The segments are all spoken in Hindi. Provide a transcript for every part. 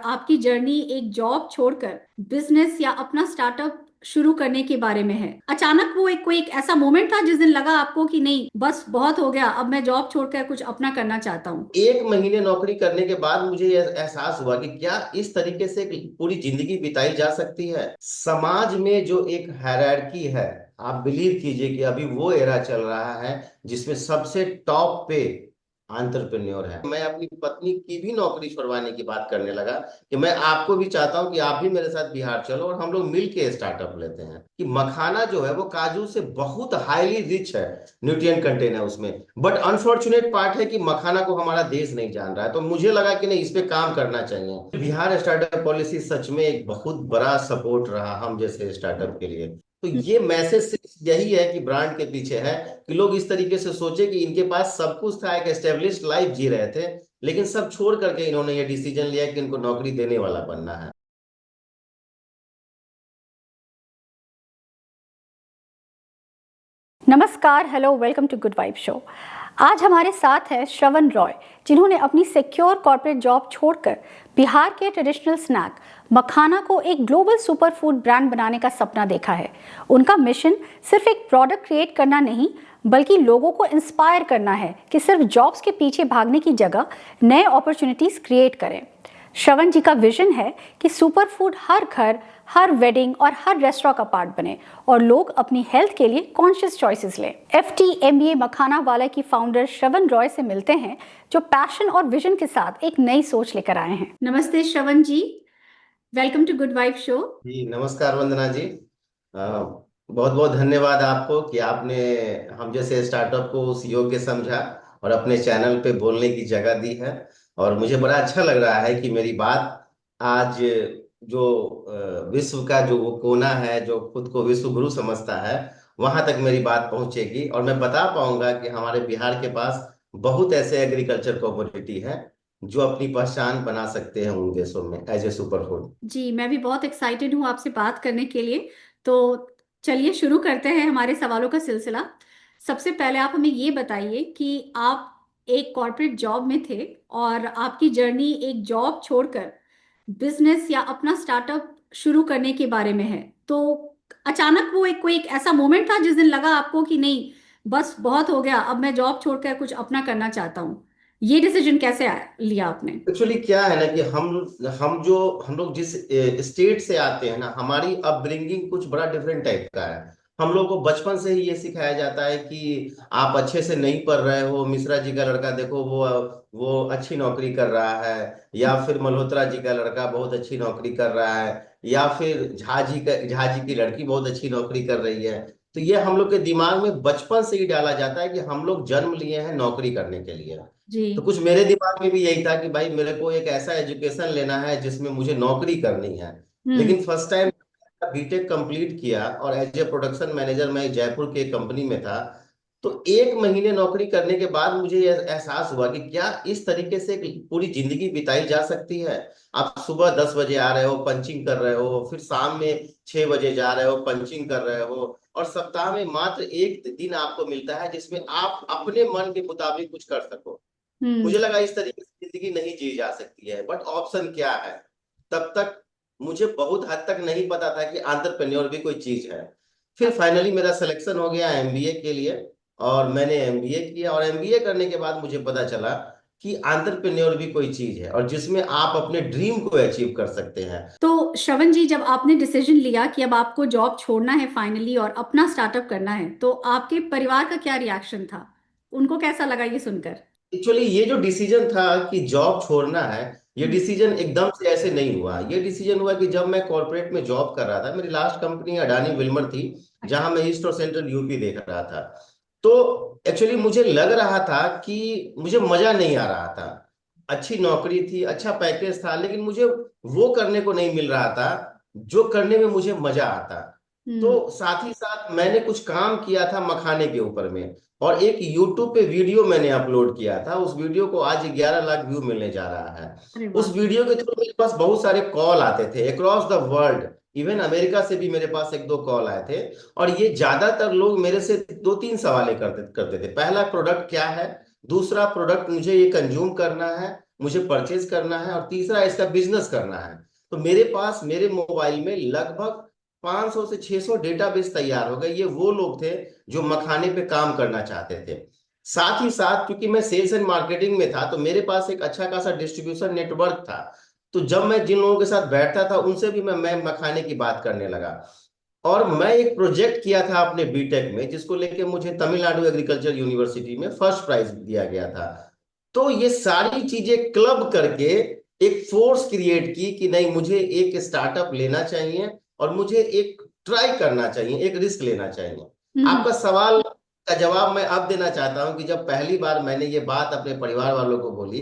आपकी जर्नी एक जॉब छोड़कर बिजनेस या अपना स्टार्टअप शुरू करने के बारे में है। अचानक वो कोई एक ऐसा मोमेंट था जिस दिन लगा आपको कि नहीं, बस बहुत हो गया, अब मैं जॉब छोड़कर कुछ अपना करना चाहता हूँ। एक महीने नौकरी करने के बाद मुझे यह एहसास हुआ कि क्या इस तरीके से पूरी जिंदगी बिताई जा सकती है। समाज में जो एक हायरार्की है, आप बिलीव कीजिए कि अभी वो एरा चल रहा है जिसमें सबसे टॉप पे एंटरप्रेन्योर है। मैं अपनी पत्नी की भी नौकरी छुड़वाने की बात करने लगा कि मैं आपको भी चाहता हूं कि आप भी मेरे साथ बिहार चलो और हम लोग मिल के स्टार्टअप लेते हैं। कि मखाना जो है वो काजू से बहुत हाईली रिच है, न्यूट्रिएंट कंटेन है उसमें। बट अनफॉर्चुनेट पार्ट है कि मखाना को हमारा देश नहीं जान रहा है, तो मुझे लगा कि नहीं, इस पे काम करना चाहिए। बिहार स्टार्टअप पॉलिसी सच में एक बहुत बड़ा सपोर्ट रहा हम जैसे स्टार्टअप के लिए। तो ये मैसेज सिर्फ यही है कि ब्रांड के पीछे है कि लोग इस तरीके से सोचे कि इनके पास सब कुछ था, एक एस्टेब्लिश्ड लाइफ जी रहे थे, लेकिन सब छोड़ करके इन्होंने ये डिसीजन लिया कि इनको नौकरी देने वाला बनना है। नमस्कार, hello, welcome to good vibe show. आज हमारे साथ है श्रवण रॉय, जिन्होंने अपनी सिक्योर कॉर्पोरेट जॉब छोड़कर बिहार के ट्रेडिशनल स्नैक मखाना को एक ग्लोबल सुपर फूड ब्रांड बनाने का सपना देखा है। उनका मिशन सिर्फ एक प्रोडक्ट क्रिएट करना नहीं, बल्कि लोगों को इंस्पायर करना है कि सिर्फ जॉब्स के पीछे भागने की जगह नए अपॉर्चुनिटीज क्रिएट करें। श्रवण जी का विजन है कि सुपर फूड हर घर, हर वेडिंग और हर रेस्टोरेंट का पार्ट बने और लोग अपनी हेल्थ के लिए कॉन्शियस चॉइसेस लें। FT MBA मखाना वाला की फाउंडर श्रवण रॉय से मिलते हैं, जो पैशन और विजन के साथ एक नई सोच लेकर आए हैं। नमस्ते Shravan ji, welcome to good vibe show. जी नमस्कार वंदना जी। बहुत बहुत धन्यवाद आपको कि आपने हम जैसे स्टार्टअप को उस योग्य समझा और अपने चैनल पे बोलने की जगह दी है। और मुझे बड़ा अच्छा लग रहा है कि मेरी बात आज जो विश्व का जो वो कोना है, जो खुद को विश्व गुरु समझता है, वहां तक मेरी बात पहुंचेगी और मैं बता पाऊंगा कि हमारे बिहार के पास बहुत ऐसे एग्रीकल्चर कमोडिटी है जो अपनी पहचान बना सकते हैं उन देशों में एज ए सुपर फूड। जी, मैं भी बहुत एक्साइटेड हूँ आपसे बात करने के लिए। तो चलिए शुरू करते हैं हमारे सवालों का सिलसिला। सबसे पहले आप हमें ये बताइए कि आप एक कॉर्पोरेट जॉब में थे और आपकी जर्नी एक जॉब छोड़कर बिजनेस या अपना स्टार्टअप शुरू करने के बारे में है। तो अचानक वो कोई एक ऐसा मोमेंट था जिस दिन लगा आपको कि नहीं, बस बहुत हो गया, अब मैं जॉब छोड़कर कुछ अपना करना चाहता हूँ। ये डिसीजन कैसे लिया आपने? एक्चुअली क्या है ना कि हम लोग जिस स्टेट से आते हैं ना, हमारी अपब्रिंगिंग कुछ बड़ा डिफरेंट टाइप का है। हम लोग को बचपन से ही ये सिखाया जाता है कि आप अच्छे से नहीं पढ़ रहे हो, मिश्रा जी का लड़का देखो वो अच्छी नौकरी कर रहा है, या फिर मल्होत्रा जी का लड़का बहुत अच्छी नौकरी कर रहा है, या फिर झा जी की लड़की बहुत अच्छी नौकरी कर रही है। तो ये हम लोग के दिमाग में बचपन से ही डाला जाता है कि हम लोग जन्म लिए हैं नौकरी करने के लिए। जी। तो कुछ मेरे दिमाग में भी यही था कि भाई मेरे को एक ऐसा एजुकेशन लेना है जिसमें मुझे नौकरी करनी है। हम्म। लेकिन फर्स्ट टाइम बीटेक कंप्लीट किया और एज ए प्रोडक्शन मैनेजर मैं जयपुर के कंपनी में था। तो एक महीने नौकरी करने के बाद मुझे यह एहसास हुआ कि क्या इस तरीके से पूरी जिंदगी बिताई जा सकती है। आप सुबह 10 बजे आ रहे हो, पंचिंग कर रहे हो, फिर शाम में 6 बजे जा रहे हो, पंचिंग कर रहे हो, और सप्ताह में मात्र एक दिन आपको मिलता है जिसमें आप अपने मन के मुताबिक कुछ कर सको। हम्म। मुझे लगा इस तरीके से जिंदगी नहीं जी जा सकती है, बट ऑप्शन क्या है। तब तक मुझे बहुत हद तक नहीं पता था कि एंटरप्रेन्योर भी कोई चीज है। फिर फाइनली मेरा सिलेक्शन हो गया एमबीए के लिए, और मैंने एमबीए किया, और एमबीए करने के बाद मुझे पता चला कि एंटरप्रेन्योर भी कोई चीज है और जिसमें आप अपने ड्रीम को अचीव कर सकते हैं। तो श्रवण जी, जब आपने डिसीजन लिया कि अब आपको जॉब छोड़ना है फाइनली और अपना स्टार्टअप करना है, तो आपके परिवार का क्या रिएक्शन था? उनको कैसा लगा ये सुनकर? एक्चुअली ये जो डिसीजन था कि जॉब छोड़ना है, ये हम्म। डिसीजन एकदम से ऐसे नहीं हुआ। ये डिसीजन हुआ कि जब मैं कॉर्पोरेट में जॉब कर रहा था, मेरी लास्ट कंपनी अडानी विल्मर थी, अच्छा। जहां मैं ईस्ट और सेंट्रल यूपी देख रहा था। तो एक्चुअली मुझे लग रहा था कि मुझे मजा नहीं आ रहा था। अच्छी नौकरी थी, अच्छा पैकेज था, लेकिन मुझे वो करने को नहीं मिल रहा था जो करने में मुझे मजा आता। तो हम्म। साथ ही साथ मैंने कुछ काम किया था मखाने के ऊपर में, और एक YouTube पे वीडियो मैंने अपलोड किया था। उस वीडियो को आज 11 लाख व्यू मिलने जा रहा है। अरे उस वाह। वीडियो के थ्रू मेरे पास बहुत सारे कॉल आते थे across the world. Even America से भी मेरे पास एक दो कॉल आए थे। और ये ज्यादातर लोग मेरे से दो तीन सवालें करते करते थे। पहला, प्रोडक्ट क्या है। दूसरा, प्रोडक्ट मुझे ये कंज्यूम करना है। मुझे परचेज करना है, और तीसरा इसका बिजनेस करना है। तो मेरे पास मेरे मोबाइल में लगभग 500 से 600 डेटाबेस तैयार हो गए। ये वो लोग थे जो मखाने पे काम करना चाहते थे। साथ ही साथ क्योंकि मैं सेल्स एंड मार्केटिंग में था, तो मेरे पास एक अच्छा खासा डिस्ट्रीब्यूशन नेटवर्क था। तो जब मैं जिन लोगों के साथ बैठता था उनसे भी मैं मखाने की बात करने लगा। और मैं एक प्रोजेक्ट किया था अपने बीटेक में, जिसको लेके मुझे तमिलनाडु एग्रीकल्चर यूनिवर्सिटी में फर्स्ट प्राइज दिया गया था। तो ये सारी चीजें क्लब करके एक फोर्स क्रिएट की कि नहीं, मुझे एक स्टार्टअप लेना चाहिए और मुझे एक ट्राई करना चाहिए, एक रिस्क लेना चाहिए। हम्म। आपका सवाल का जवाब मैं अब देना चाहता हूं कि जब पहली बार मैंने ये बात अपने परिवार वालों को बोली,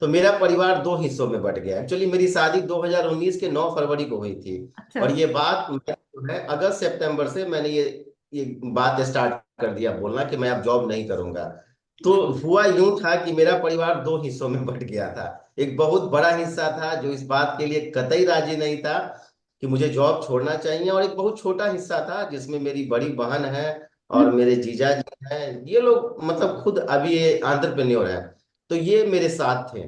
तो मेरा परिवार दो हिस्सों में बट गया। एक्चुअली मेरी शादी 2019 के 9 फरवरी को हुई थी, अच्छा। और ये बात मैं जो है अगस्त सितंबर से मैंने ये बात स्टार्ट कर दिया बोलना कि मैं अब जॉब नहीं करूंगा। तो हुआ यूं था कि मेरा परिवार दो हिस्सों में बट गया था। एक बहुत बड़ा हिस्सा था जो इस बात के लिए कतई राजी नहीं था कि मुझे जॉब छोड़ना चाहिए, और एक बहुत छोटा हिस्सा था जिसमें मेरी बड़ी बहन है और हम्म। मेरे जीजा जी हैं। ये लोग मतलब खुद अभी ये एंटरप्रेन्योर है। तो ये मेरे साथ थे।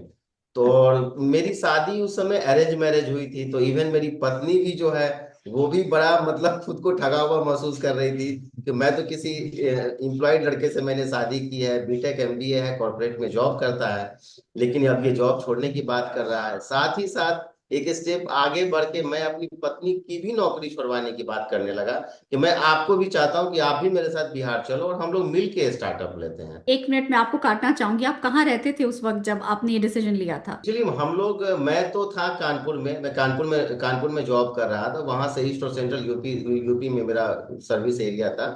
तो और मेरी शादी उस समय अरेंज मैरिज हुई थी, तो इवन मेरी पत्नी भी जो है वो भी बड़ा मतलब खुद को ठगा हुआ महसूस कर रही थी कि मैं तो किसी एम्प्लॉयड लड़के से मैंने शादी की है, बीटेक एमबीए है, कॉर्पोरेट में जॉब करता है, लेकिन अब ये जॉब छोड़ने की बात कर रहा है। साथ ही साथ एक स्टेप आगे बढ़ के मैं अपनी पत्नी की भी नौकरी छुड़वाने की बात करने लगा कि मैं आपको भी चाहता हूं कि आप भी मेरे साथ बिहार चलो और हम लोग मिल के स्टार्टअप लेते हैं। 1 मिनट में आपको काटना चाहूंगी, आप कहाँ रहते थे उस वक्त जब आपने ये डिसीजन लिया था? एक्चुअली हम लोग, मैं तो था कानपुर में, मैं कानपुर में जॉब कर रहा था। वहां से ईस्ट और सेंट्रल यूपी यूपी में मेरा सर्विस एरिया था।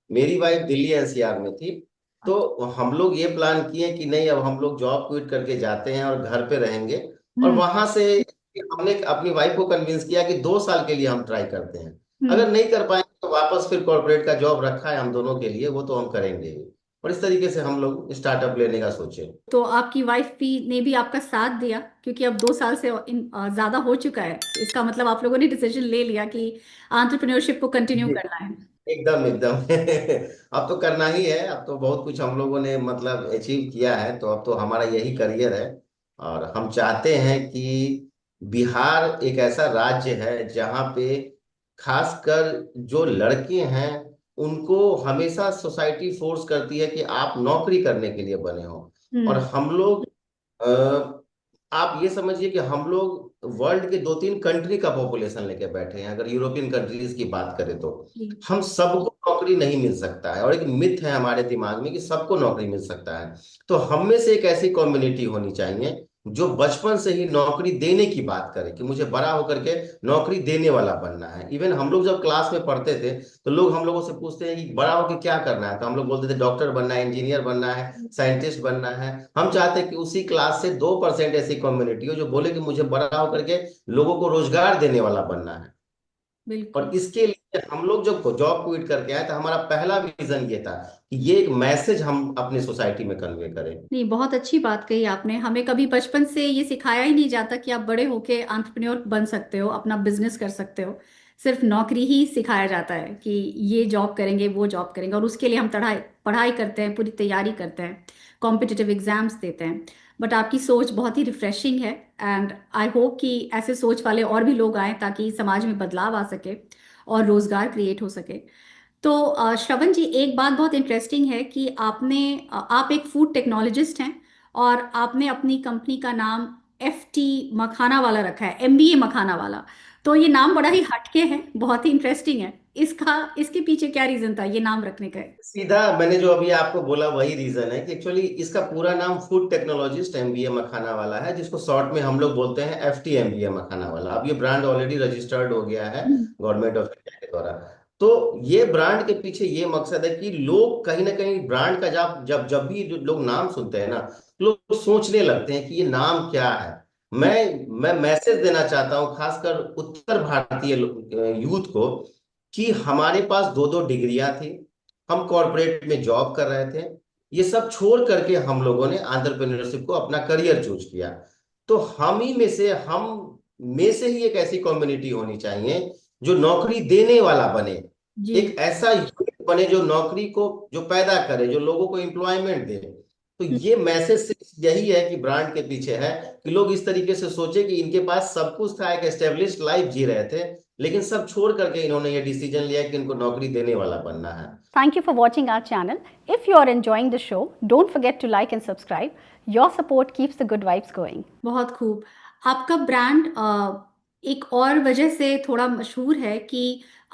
मेरी वाइफ दिल्ली एनसीआर में थी। तो हम लोग ये प्लान किए कि नहीं, अब हम लोग जॉब क्विट करके जाते हैं और घर पे रहेंगे। और हम्म। वहां से हमने अपनी वाइफ को कन्विंस किया कि 2 साल के लिए हम ट्राई करते हैं। हम्म। अगर नहीं कर पाएंगे तो वापस फिर कॉर्पोरेट का जॉब रखा है हम दोनों के लिए, वो तो हम करेंगे ही। और इस तरीके से हम लोग स्टार्टअप लेने का सोचे। तो आपकी वाइफ भी ने भी आपका साथ दिया, क्योंकि अब 2 साल से ज्यादा हो चुका है, तो इसका मतलब आप लोगों ने डिसीजन ले लिया कि एंटरप्रेन्योरशिप को कंटिन्यू करना है। एकदम एकदम अब तो करना ही है। अब तो बहुत कुछ हम लोगों ने मतलब अचीव किया है, तो अब तो हमारा यही करियर है। और हम चाहते हैं कि बिहार एक ऐसा राज्य है जहाँ पे खासकर जो लड़के हैं उनको हमेशा सोसाइटी फोर्स करती है कि आप नौकरी करने के लिए बने हो। और हम्म। हम लोग, आप ये समझिए कि हम लोग वर्ल्ड के 2-3 कंट्री का पॉपुलेशन लेके बैठे हैं। अगर यूरोपियन कंट्रीज की बात करें तो जी। हम सबको नौकरी नहीं मिल सकता है, और एक मिथ है हमारे दिमाग में कि सबको नौकरी मिल सकता है। तो हम में से एक ऐसी कम्युनिटी होनी चाहिए जो बचपन से ही नौकरी देने की बात करे कि मुझे बड़ा होकर के नौकरी देने वाला बनना है। इवन हम लोग जब क्लास में पढ़ते थे तो लोग हम लोगों से पूछते हैं कि बड़ा होकर क्या करना है, तो हम लोग बोलते थे डॉक्टर बनना है, इंजीनियर बनना है, साइंटिस्ट बनना है। हम चाहते हैं कि उसी क्लास से 2% ऐसी कम्युनिटी हो जो बोले कि मुझे बड़ा होकर के लोगों को रोजगार देने वाला बनना है। बिल्कुल। और इसके लिए हम लोग जब जॉब क्विट करके आए तो हमारा पहला विजन ये था कि ये एक मैसेज हम अपने सोसाइटी में कन्वे करें। नहीं, बहुत अच्छी बात कही आपने। हमें कभी बचपन से ये सिखाया ही नहीं जाता कि आप बड़े होके एंटरप्रेन्योर बन सकते हो, अपना बिजनेस कर सकते हो। सिर्फ नौकरी ही सिखाया जाता है कि ये जॉब करेंगे, वो जॉब करेंगे, और उसके लिए हम पढ़ाई पढ़ाई करते हैं, पूरी तैयारी करते हैं, कॉम्पिटिटिव एग्जाम्स देते हैं। बट आपकी सोच बहुत ही रिफ्रेशिंग है, एंड आई होप कि ऐसे सोच वाले और भी लोग आए ताकि समाज में बदलाव आ सके और रोजगार क्रिएट हो सके। तो श्रवण जी, एक बात बहुत इंटरेस्टिंग है कि आप एक फूड टेक्नोलॉजिस्ट हैं, और आपने अपनी कंपनी का नाम FT मखाना वाला रखा है, MBA मखाना वाला। तो ये नाम बड़ा ही हटके है, बहुत ही इंटरेस्टिंग है। इसके पीछे क्या रीजन था ये नाम रखने का? सीधा मैंने जो अभी आपको बोला वही रीजन है कि एक्चुअली इसका पूरा नाम फूड टेक्नोलॉजिस्ट एमबीए मखाना वाला है, जिसको शॉर्ट में हम लोग बोलते हैं FT एमबीए मखाना वाला। अब ये ब्रांड ऑलरेडी रजिस्टर्ड हो गया है हम्म। गवर्नमेंट ऑफ इंडिया के द्वारा। तो ये ब्रांड के पीछे ये मकसद है कि लोग कहीं ना कहीं ब्रांड का जब जब जब भी जो लोग नाम सुनते हैं ना, लोग सोचने लगते हैं कि ये नाम क्या है। मैं मैसेज देना चाहता हूँ खासकर उत्तर भारतीय यूथ को कि हमारे पास दो दो डिग्रियां थी, हम कॉरपोरेट में जॉब कर रहे थे, ये सब छोड़ करके हम लोगों ने एंटरप्रेन्योरशिप को अपना करियर चूज किया। तो हम में से ही एक ऐसी कम्युनिटी होनी चाहिए जो नौकरी देने वाला बने। जी। एक ऐसा यूथ बने जो नौकरी को जो पैदा करे, जो लोगों को एम्प्लॉयमेंट दे। तो ये मैसेज सिर्फ यही है कि ब्रांड के पीछे है, कि लोग इस तरीके से सोचे कि इनके पास सब कुछ था, एक एस्टेब्लिश्ड लाइफ जी रहे थे, लेकिन सब छोड़ करके इन्होंने ये डिसीजन लिया कि इनको नौकरी देने वाला बनना है। Thank you for watching our channel. If you are enjoying the show, don't forget to like and subscribe. Your support keeps the good vibes going. बहुत खूब। आपका ब्रांड एक और वजह से थोड़ा मशहूर है कि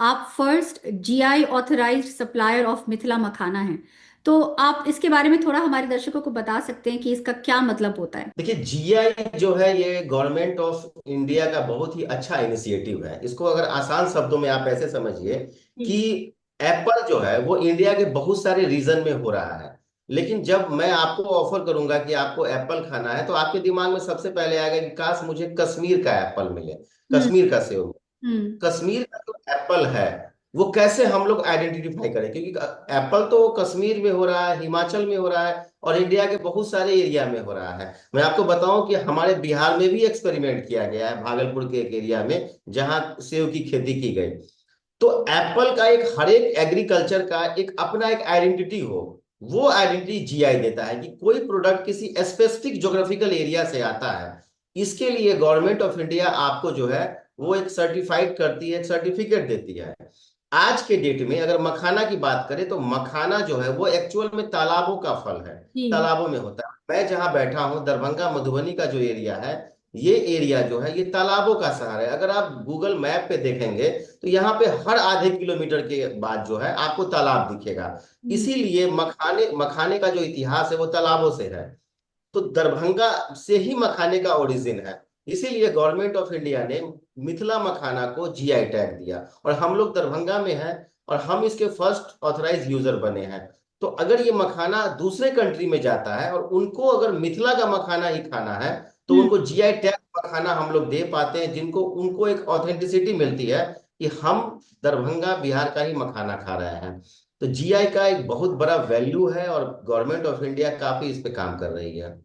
आप first GI authorised supplier of Mithila makhana हैं। तो आप इसके बारे में थोड़ा हमारे दर्शकों को बता सकते हैं कि इसका क्या मतलब होता है? देखिए, जीआई जो है ये गवर्नमेंट ऑफ इंडिया का बहुत ही अच्छा इनिशिएटिव है। इसको अगर आसान शब्दों में आप ऐसे समझिए कि एप्पल जो है वो इंडिया के बहुत सारे रीजन में हो रहा है, लेकिन जब मैं आपको ऑफर करूंगा कि आपको एप्पल खाना है, तो आपके दिमाग में सबसे पहले आएगा कि काश मुझे कश्मीर का एप्पल मिले, हम्म। कश्मीर का सेब। हम्म। कश्मीर का जो एप्पल है वो कैसे हम लोग आइडेंटिफाई करें, क्योंकि एप्पल तो कश्मीर में हो रहा है, हिमाचल में हो रहा है, और इंडिया के बहुत सारे एरिया में हो रहा है। मैं आपको बताऊं कि हमारे बिहार में भी एक्सपेरिमेंट किया गया है, भागलपुर के एक एरिया में जहां सेब की खेती की गई। तो एप्पल का एक हर एक एग्रीकल्चर का एक अपना एक आइडेंटिटी हो, वो आइडेंटिटी जीआई देता है कि कोई प्रोडक्ट किसी स्पेसिफिक ज्योग्राफिकल एरिया से आता है। इसके लिए गवर्नमेंट ऑफ इंडिया आपको जो है वो एक सर्टिफाइड करती है, एक सर्टिफिकेट देती है। आज के डेट में अगर मखाना की बात करें तो मखाना जो है वो एक्चुअल में तालाबों का फल है, तालाबों में होता है। मैं जहां बैठा हूं दरभंगा मधुबनी का जो एरिया है, ये एरिया जो है ये तालाबों का शहर है। अगर आप गूगल मैप पे देखेंगे तो यहाँ पे हर आधे किलोमीटर के बाद जो है आपको तालाब दिखेगा। इसीलिए मखाने मखाने का जो इतिहास है वो तालाबों से है। तो दरभंगा से ही मखाने का ओरिजिन है। इसीलिए गवर्नमेंट ऑफ इंडिया ने मिथिला मखाना को जीआई टैग दिया, और हम लोग दरभंगा में हैं और हम इसके फर्स्ट ऑथराइज यूजर बने हैं। तो अगर ये मखाना दूसरे कंट्री में जाता है और उनको अगर मिथिला का मखाना ही खाना है, तो उनको जीआई टैग मखाना हम लोग दे पाते हैं, जिनको उनको एक ऑथेंटिसिटी मिलती है कि हम दरभंगा बिहार का ही मखाना खा रहे हैं। तो जीआई का एक बहुत बड़ा वैल्यू है और गवर्नमेंट ऑफ इंडिया काफी इस पे काम कर रही है।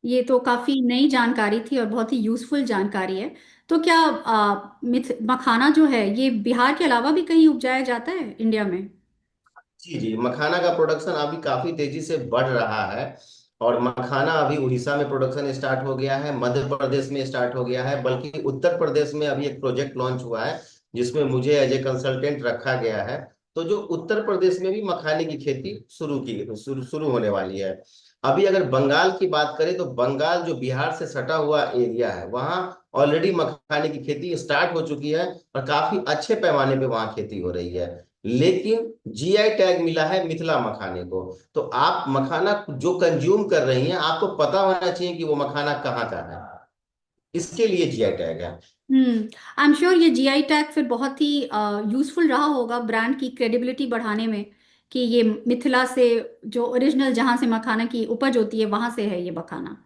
ये तो काफी नई जानकारी थी और बहुत ही यूजफुल जानकारी है। तो क्या मखाना जो है ये बिहार के अलावा भी कहीं उपजाया जाता है इंडिया में? जी जी, मखाना का प्रोडक्शन अभी काफी तेजी से बढ़ रहा है। और मखाना अभी उड़ीसा में प्रोडक्शन स्टार्ट हो गया है, मध्य प्रदेश में स्टार्ट हो गया है, बल्कि उत्तर प्रदेश में अभी एक प्रोजेक्ट लॉन्च हुआ है जिसमें मुझे एज ए कंसल्टेंट रखा गया है। तो जो उत्तर प्रदेश में भी मखाने की खेती शुरू होने वाली है। अभी अगर बंगाल की बात करें तो बंगाल जो बिहार से सटा हुआ एरिया है वहाँ ऑलरेडी मखाने की खेती स्टार्ट हो चुकी है, और काफी अच्छे पैमाने पे वहाँ खेती हो रही है। लेकिन जीआई टैग मिला है मिथिला मखाने को। तो आप मखाना जो कंज्यूम कर रही हैं आपको पता होना चाहिए कि वो मखाना कहाँ का है, इसके लिए जीआई टैग है। आई एम श्योर ये जीआई टैग फिर बहुत ही यूजफुल रहा होगा ब्रांड की क्रेडिबिलिटी बढ़ाने में, कि ये मिथिला से, जो ओरिजिनल जहां से मखाना की उपज होती है वहां से है ये मखाना।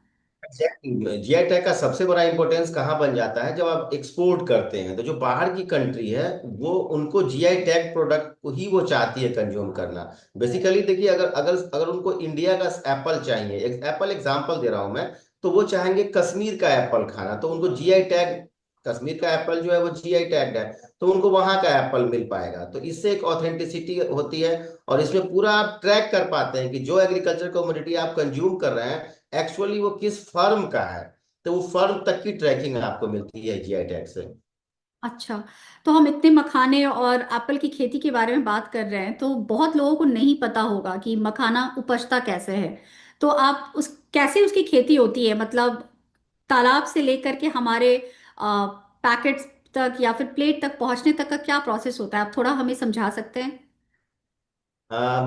जीआई टैग का सबसे बड़ा इंपॉर्टेंस कहाँ बन जाता है, जब आप एक्सपोर्ट करते हैं तो जो बाहर की कंट्री है वो उनको जीआई टैग प्रोडक्ट को ही वो चाहती है कंज्यूम करना। बेसिकली देखिए, अगर अगर अगर उनको इंडिया का एप्पल चाहिए, एप्पल एग्जांपल दे रहा हूं मैं, तो वो चाहेंगे कश्मीर का एप्पल खाना, तो उनको जीआई टैग, कश्मीर का एप्पल जो है वो जीआई टैग है, तो उनको वहां का एप्पल मिल पाएगा। तो इससे एक ऑथेंटिसिटी होती है, और इसमें पूरा आप ट्रैक कर पाते हैं कि जो एग्रीकल्चर कमोडिटी आप कंज्यूम कर रहे हैं एक्चुअली वो किस फर्म का है। तो वो फर्म तक की ट्रैकिंग आपको मिलती है जीआई टैग से। अच्छा। तो हम इतने मखाने और एप्पल की खेती के बारे में बात कर रहे हैं, तो बहुत लोगों को नहीं पता होगा कि मखाना उपजता कैसे है। तो आप उस कैसे उसकी खेती होती है, मतलब तालाब से लेकर के हमारे पैकेट्स तक या फिर प्लेट तक पहुंचने तक का क्या प्रोसेस होता है, आप थोड़ा हमें समझा सकते हैं?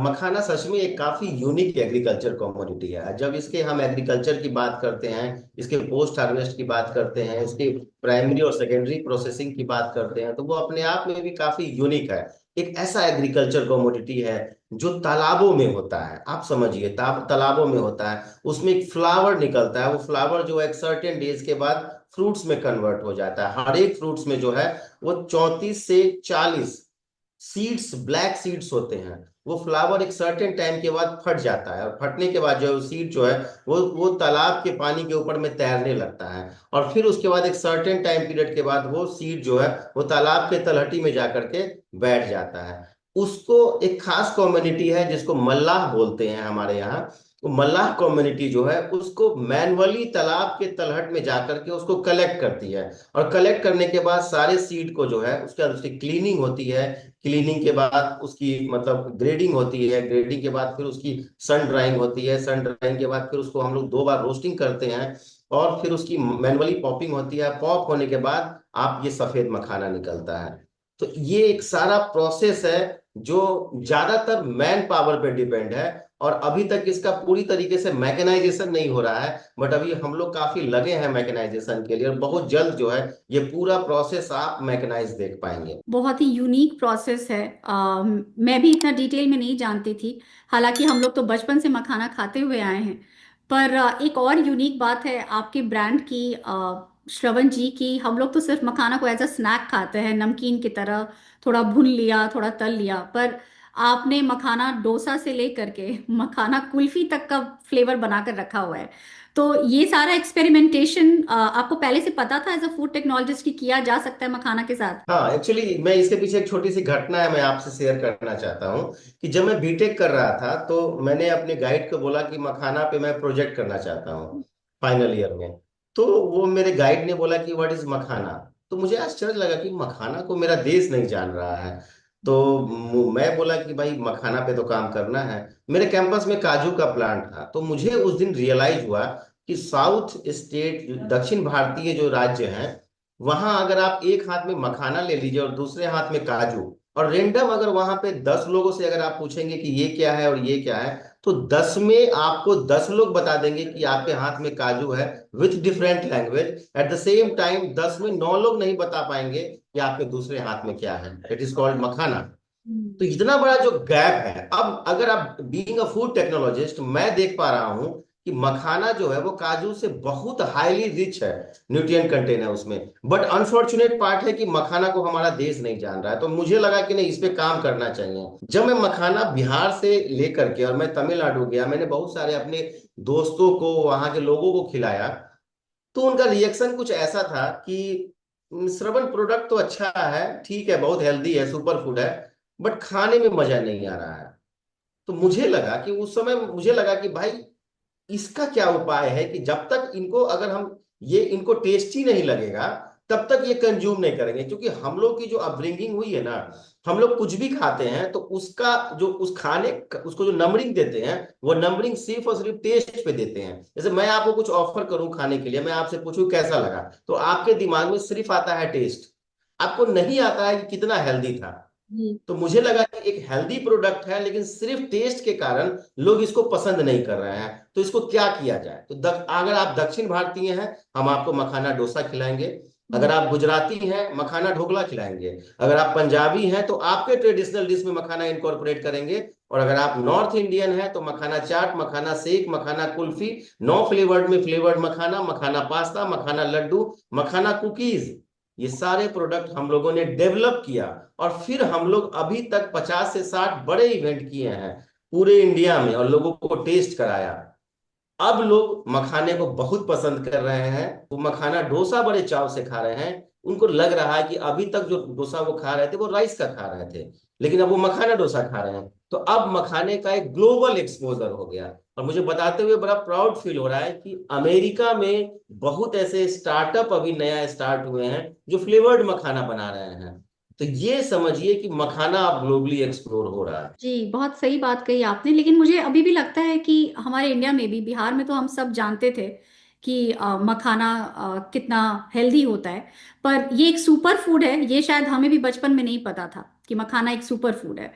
मखाना सच में एक काफी यूनिक एग्रीकल्चर कमोडिटी है। जब इसके हम एग्रीकल्चर की बात करते हैं, इसके पोस्ट हार्वेस्ट की बात करते हैं, इसके प्राइमरी और सेकेंडरी प्रोसेसिंग की बात करते हैं, तो वो अपने आप में भी काफी यूनिक है। एक ऐसा एग्रीकल्चर कमोडिटी है जो तालाबों में होता है। आप समझिए, तालाबों में होता है, उसमें एक फ्लावर निकलता है, वो फ्लावर जो एक सर्टेन डेज के बाद फ्रूट्स में कन्वर्ट हो जाता है। हर एक फ्रूट्स में जो है वो 34 से 40 सीड्स, ब्लैक सीड्स होते हैं। वो फ्लावर एक सर्टेन टाइम के बाद फट जाता है, और फटने के बाद जो सीड जो है वो तालाब के पानी के ऊपर में तैरने लगता है। और फिर उसके बाद एक सर्टेन टाइम पीरियड के बाद वो सीड जो है वो तालाब के तलहटी में जाकर के बैठ जाता है। उसको एक खास कम्युनिटी है जिसको मल्लाह बोलते हैं हमारे यहाँ, वो मल्लाह कम्युनिटी जो है उसको मैनुअली तालाब के तलहट में जाकर के उसको कलेक्ट करती है। और कलेक्ट करने के बाद सारे सीड को जो है उसके बाद उसकी क्लीनिंग होती है। क्लीनिंग के बाद उसकी मतलब ग्रेडिंग होती है। ग्रेडिंग के बाद फिर उसकी सन ड्राइंग होती है। सन ड्राइंग के बाद फिर उसको हम लोग 2 बार रोस्टिंग करते हैं। और फिर उसकी मैनुअली पॉपिंग होती है। पॉप होने के बाद आप ये सफेद मखाना निकलता है। तो ये एक सारा प्रोसेस है जो ज्यादातर मैन पावर पे डिपेंड है। और अभी तक इसका पूरी तरीके से मैकेनाइजेशन नहीं हो रहा है। बट अभी हम लोग काफी लगे हैं मैकेनाइजेशन के लिए, और बहुत जल्द जो है ये पूरा प्रोसेस आप मैकेनाइज देख पाएंगे। बहुत ही यूनिक प्रोसेस है। मैं भी इतना डिटेल में नहीं जानती थी। हालांकि हम लोग तो बचपन से मखाना खाते हुए आए हैं। पर एक और यूनिक बात है आपके ब्रांड की, श्रवण जी की। हम लोग तो सिर्फ मखाना को एज अ स्नैक खाते हैं, नमकीन की तरह, थोड़ा भून लिया थोड़ा तल लिया। पर आपने मखाना डोसा से लेकर के मखाना कुल्फी तक का फ्लेवर बनाकर रखा हुआ है। तो ये सारा एक्सपेरिमेंटेशन आपको पहले से पता था एज अ फूड टेक्नोलॉजिस्ट कि किया जा सकता है मखाना के साथ? हाँ, एक्चुअली मैं इसके पीछे एक छोटी सी घटना है, मैं आपसे शेयर करना चाहता हूँ। कि जब मैं बीटेक कर रहा था तो मैंने अपने गाइड को बोला कि मखाना पे मैं प्रोजेक्ट करना चाहता हूँ फाइनल ईयर में। तो वो मेरे गाइड ने बोला कि व्हाट इज मखाना। तो मुझे आश्चर्य लगा कि मखाना को मेरा देश नहीं जान रहा है। तो मैं बोला कि भाई मखाना पे तो काम करना है। मेरे कैंपस में काजू का प्लांट था, तो मुझे उस दिन रियलाइज हुआ कि साउथ स्टेट, दक्षिण भारतीय जो राज्य हैं, वहां अगर आप एक हाथ में मखाना ले लीजिए और दूसरे हाथ में काजू, और रेंडम अगर वहां पे 10 लोगों से अगर आप पूछेंगे कि ये क्या है और ये क्या है, तो 10 में आपको 10 लोग बता देंगे कि आपके हाथ में काजू है, with different language. At the same time 10 में 9 लोग नहीं बता पाएंगे कि आपके दूसरे हाथ में क्या है। इट इज कॉल्ड मखाना। तो इतना बड़ा जो गैप है, अब अगर आप बीइंग अ फूड टेक्नोलॉजिस्ट, मैं देख पा रहा हूं कि मखाना जो है वो काजू से बहुत हाईली रिच है, न्यूट्रिएंट कंटेन है उसमें। बट अनफॉर्चुनेट पार्ट है कि मखाना को हमारा देश नहीं जान रहा है। तो मुझे लगा कि नहीं, इस पे काम करना चाहिए। जब मैं मखाना बिहार से लेकर के और मैं तमिलनाडु गया, मैंने बहुत सारे अपने दोस्तों को, वहां के लोगों को खिलाया। तो उनका रिएक्शन कुछ ऐसा था कि श्रवण, प्रोडक्ट तो अच्छा है, ठीक है, बहुत हेल्दी है, सुपर फूड है, बट खाने में मजा नहीं आ रहा है। तो मुझे लगा कि उस समय मुझे लगा कि भाई इसका क्या उपाय है कि जब तक इनको, अगर हम ये इनको टेस्टी नहीं लगेगा तब तक ये कंज्यूम नहीं करेंगे। क्योंकि हम लोग की जो अपब्रिंगिंग हुई है ना, हम लोग कुछ भी खाते हैं तो उसका जो उस खाने उसको जो नंबरिंग देते हैं, वो नंबरिंग सिर्फ और सिर्फ टेस्ट पे देते हैं। जैसे मैं आपको कुछ ऑफर करूं खाने के लिए, मैं आपसे पूछूं कैसा लगा, तो आपके दिमाग में सिर्फ आता है टेस्ट, आपको नहीं आता है कि कितना हेल्दी था। जी। तो मुझे लगा कि एक हेल्दी प्रोडक्ट है, लेकिन सिर्फ टेस्ट के कारण लोग इसको पसंद नहीं कर रहे हैं। तो इसको क्या किया जाए? तो अगर आप दक्षिण भारतीय हैं, हम आपको मखाना डोसा खिलाएंगे। अगर आप गुजराती हैं, मखाना ढोकला खिलाएंगे। अगर आप पंजाबी हैं तो आपके ट्रेडिशनल डिश में मखाना इनकॉर्पोरेट करेंगे। और अगर आप नॉर्थ इंडियन हैं तो मखाना चाट, मखाना शेक, मखाना कुल्फी, 9 फ्लेवर्ड में फ्लेवर्ड मखाना, मखाना पास्ता, मखाना लड्डू, मखाना कुकीज, ये सारे प्रोडक्ट हम लोगों ने डेवलप किया। और फिर हम लोग अभी तक 50 से 60 बड़े इवेंट किए हैं पूरे इंडिया में, और लोगों को टेस्ट कराया। अब लोग मखाने को बहुत पसंद कर रहे हैं। वो मखाना डोसा बड़े चाव से खा रहे हैं। उनको लग रहा है कि अभी तक जो डोसा वो खा रहे थे वो राइस का खा रहे थे, लेकिन अब वो मखाना डोसा खा रहे हैं। तो अब मखाने का एक ग्लोबल एक्सपोजर हो गया। और मुझे बताते हुए बड़ा प्राउड फील हो रहा है कि अमेरिका में बहुत ऐसे स्टार्टअप अभी नया स्टार्ट हुए हैं जो फ्लेवर्ड मखाना बना रहे हैं। तो ये समझिए कि मखाना अब ग्लोबली एक्सप्लोर हो रहा है। जी, बहुत सही बात कही आपने। लेकिन मुझे अभी भी लगता है कि हमारे इंडिया में भी, बिहार में तो हम सब जानते थे कि मखाना कितना हेल्दी होता है। पर ये एक सुपर फूड है, ये शायद हमें भी बचपन में नहीं पता था कि मखाना एक सुपर फूड है।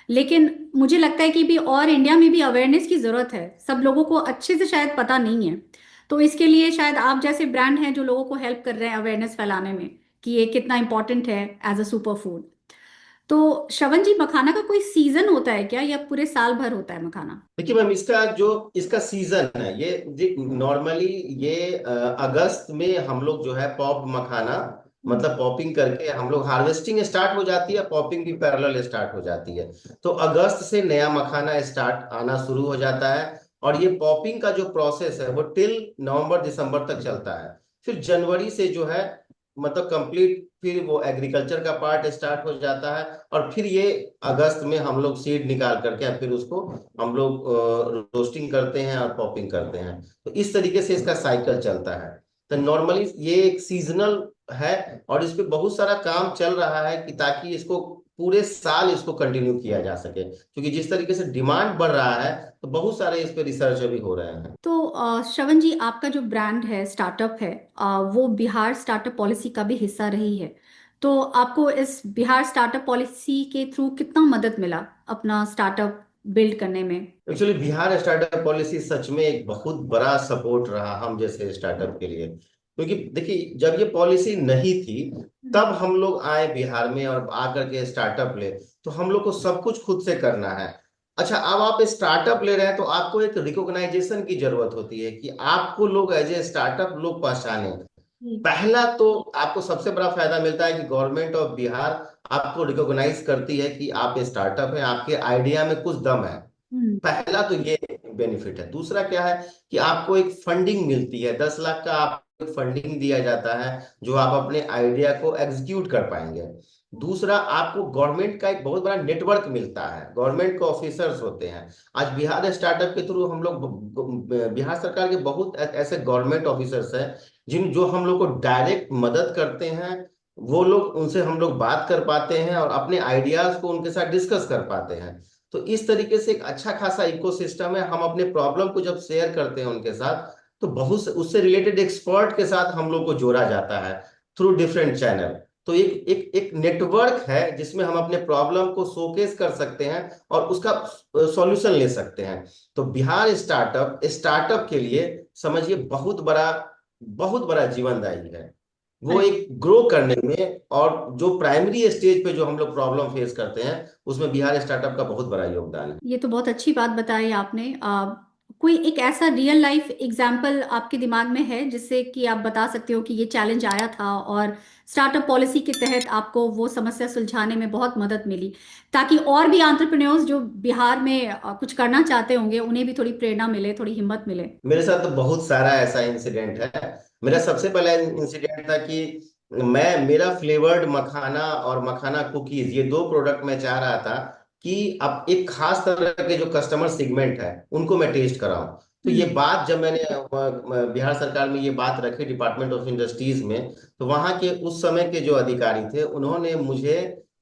लेकिन मुझे लगता है कि भी और इंडिया में भी अवेयरनेस की ज़रूरत है। सब लोगों को अच्छे से शायद पता नहीं है। तो इसके लिए शायद आप जैसे ब्रांड हैं जो लोगों को हेल्प कर रहे हैं अवेयरनेस फैलाने में कि ये कितना इंपॉर्टेंट है एज अ सुपर फूड। तो श्रवण जी, मखाना का कोई सीजन होता है क्या, या पूरे साल भर होता है मखाना? देखिए मैम, इसका जो इसका सीजन है, ये नॉर्मली ये अगस्त में हम लोग जो है पॉप मखाना, हम्म। मतलब पॉपिंग करके हम लोग, हार्वेस्टिंग स्टार्ट हो जाती है, पॉपिंग भी पैरेलल स्टार्ट हो जाती है। तो अगस्त से नया मखाना स्टार्ट आना शुरू हो जाता है। और ये पॉपिंग का जो प्रोसेस है वो टिल नवंबर दिसंबर तक चलता है। फिर जनवरी से जो है मतलब कंप्लीट फिर वो एग्रीकल्चर का पार्ट स्टार्ट हो जाता है, और फिर ये अगस्त में हम लोग सीड निकाल करके फिर उसको हम लोग रोस्टिंग करते हैं और पॉपिंग करते हैं। तो इस तरीके से इसका साइकिल चलता है। तो नॉर्मली ये एक सीजनल है, और इस पे बहुत सारा काम चल रहा है कि ताकि इसको पूरे साल इसको कंटिन्यू किया जा सके, क्योंकि जिस तरीके से डिमांड बढ़ रहा है तो बहुत सारे इस पे रिसर्च अभी हो रहे हैं। तो श्रवण जी, आपका जो ब्रांड है, स्टार्टअप है, वो बिहार स्टार्टअप पॉलिसी का भी हिस्सा रही है। तो आपको इस बिहार स्टार्टअप पॉलिसी के थ्रू कितना मदद मिला अपना स्टार्टअप बिल्ड करने में? एक्चुअली बिहार स्टार्टअप पॉलिसी सच में एक बहुत बड़ा सपोर्ट रहा हम जैसे स्टार्टअप के लिए, क्योंकि देखिए जब ये पॉलिसी नहीं थी तब हम लोग आए बिहार में और आकर के स्टार्टअप ले, तो हम लोग को सब कुछ खुद से करना है। अच्छा, अब आप स्टार्टअप ले रहे हैं तो आपको एक रिकॉग्नाइजेशन की जरूरत होती है कि आपको लोग एज ए स्टार्टअप लोग पहचाने। जी। पहला तो आपको सबसे बड़ा फायदा मिलता है कि गवर्नमेंट ऑफ बिहार आपको रिकॉग्नाइज करती है कि आप स्टार्टअप है, आपके आइडिया में कुछ दम है। हम्म। पहला तो ये बेनिफिट है। दूसरा क्या है कि आपको एक फंडिंग मिलती है, 10 लाख का आपको फंडिंग दिया जाता है जो आप अपने आइडिया को एग्जीक्यूट कर पाएंगे। दूसरा, आपको गवर्नमेंट का एक बहुत बड़ा नेटवर्क मिलता है, गवर्नमेंट के ऑफिसर्स होते हैं। आज बिहार स्टार्टअप के थ्रू हम लोग बिहार सरकार के बहुत ऐसे गवर्नमेंट ऑफिसर्स हैं जिन जो हम लोग को डायरेक्ट मदद करते हैं। वो लोग, उनसे हम लोग बात कर पाते हैं और अपने आइडियाज को उनके साथ डिस्कस कर पाते हैं। तो इस तरीके से एक अच्छा खासा इकोसिस्टम है। हम अपने प्रॉब्लम को जब शेयर करते हैं उनके साथ, तो बहुत उससे रिलेटेड एक्सपर्ट के साथ हम लोग को जोड़ा जाता है थ्रू डिफरेंट चैनल। तो एक एक एक नेटवर्क है जिसमें हम अपने प्रॉब्लम को शोकेस कर सकते हैं और उसका सॉल्यूशन ले सकते हैं। तो बिहार स्टार्टअप स्टार्टअप के लिए समझिए बहुत बड़ा जीवनदायी है। वो अरे, एक ग्रो करने में, और जो प्राइमरी स्टेज पे जो हम लोग प्रॉब्लम फेस करते हैं उसमें बिहार स्टार्टअप का बहुत बड़ा योगदान है। ये तो बहुत अच्छी बात बताई आपने। कोई एक ऐसा रियल लाइफ एग्जाम्पल आपके दिमाग में है जिससे कि आप बता सकते हो कि ये चैलेंज आया था और स्टार्टअप पॉलिसी के तहत आपको वो समस्या सुलझाने में बहुत मदद मिली, ताकि और भी एंटरप्रेन्योर्स जो बिहार में कुछ करना चाहते होंगे उन्हें भी थोड़ी प्रेरणा मिले, थोड़ी हिम्मत मिले? मेरे साथ तो बहुत सारा ऐसा इंसिडेंट है। मेरा सबसे पहला इंसिडेंट था कि मेरा फ्लेवर्ड मखाना और मखाना कुकीज, ये दो प्रोडक्ट मैं चाह रहा था कि अब एक खास तरह के जो कस्टमर सेगमेंट है उनको मैं टेस्ट कराऊं। तो ये हम्म। बात जब मैंने बिहार सरकार में ये बात रखी डिपार्टमेंट ऑफ इंडस्ट्रीज में, तो वहां के उस समय के जो अधिकारी थे उन्होंने मुझे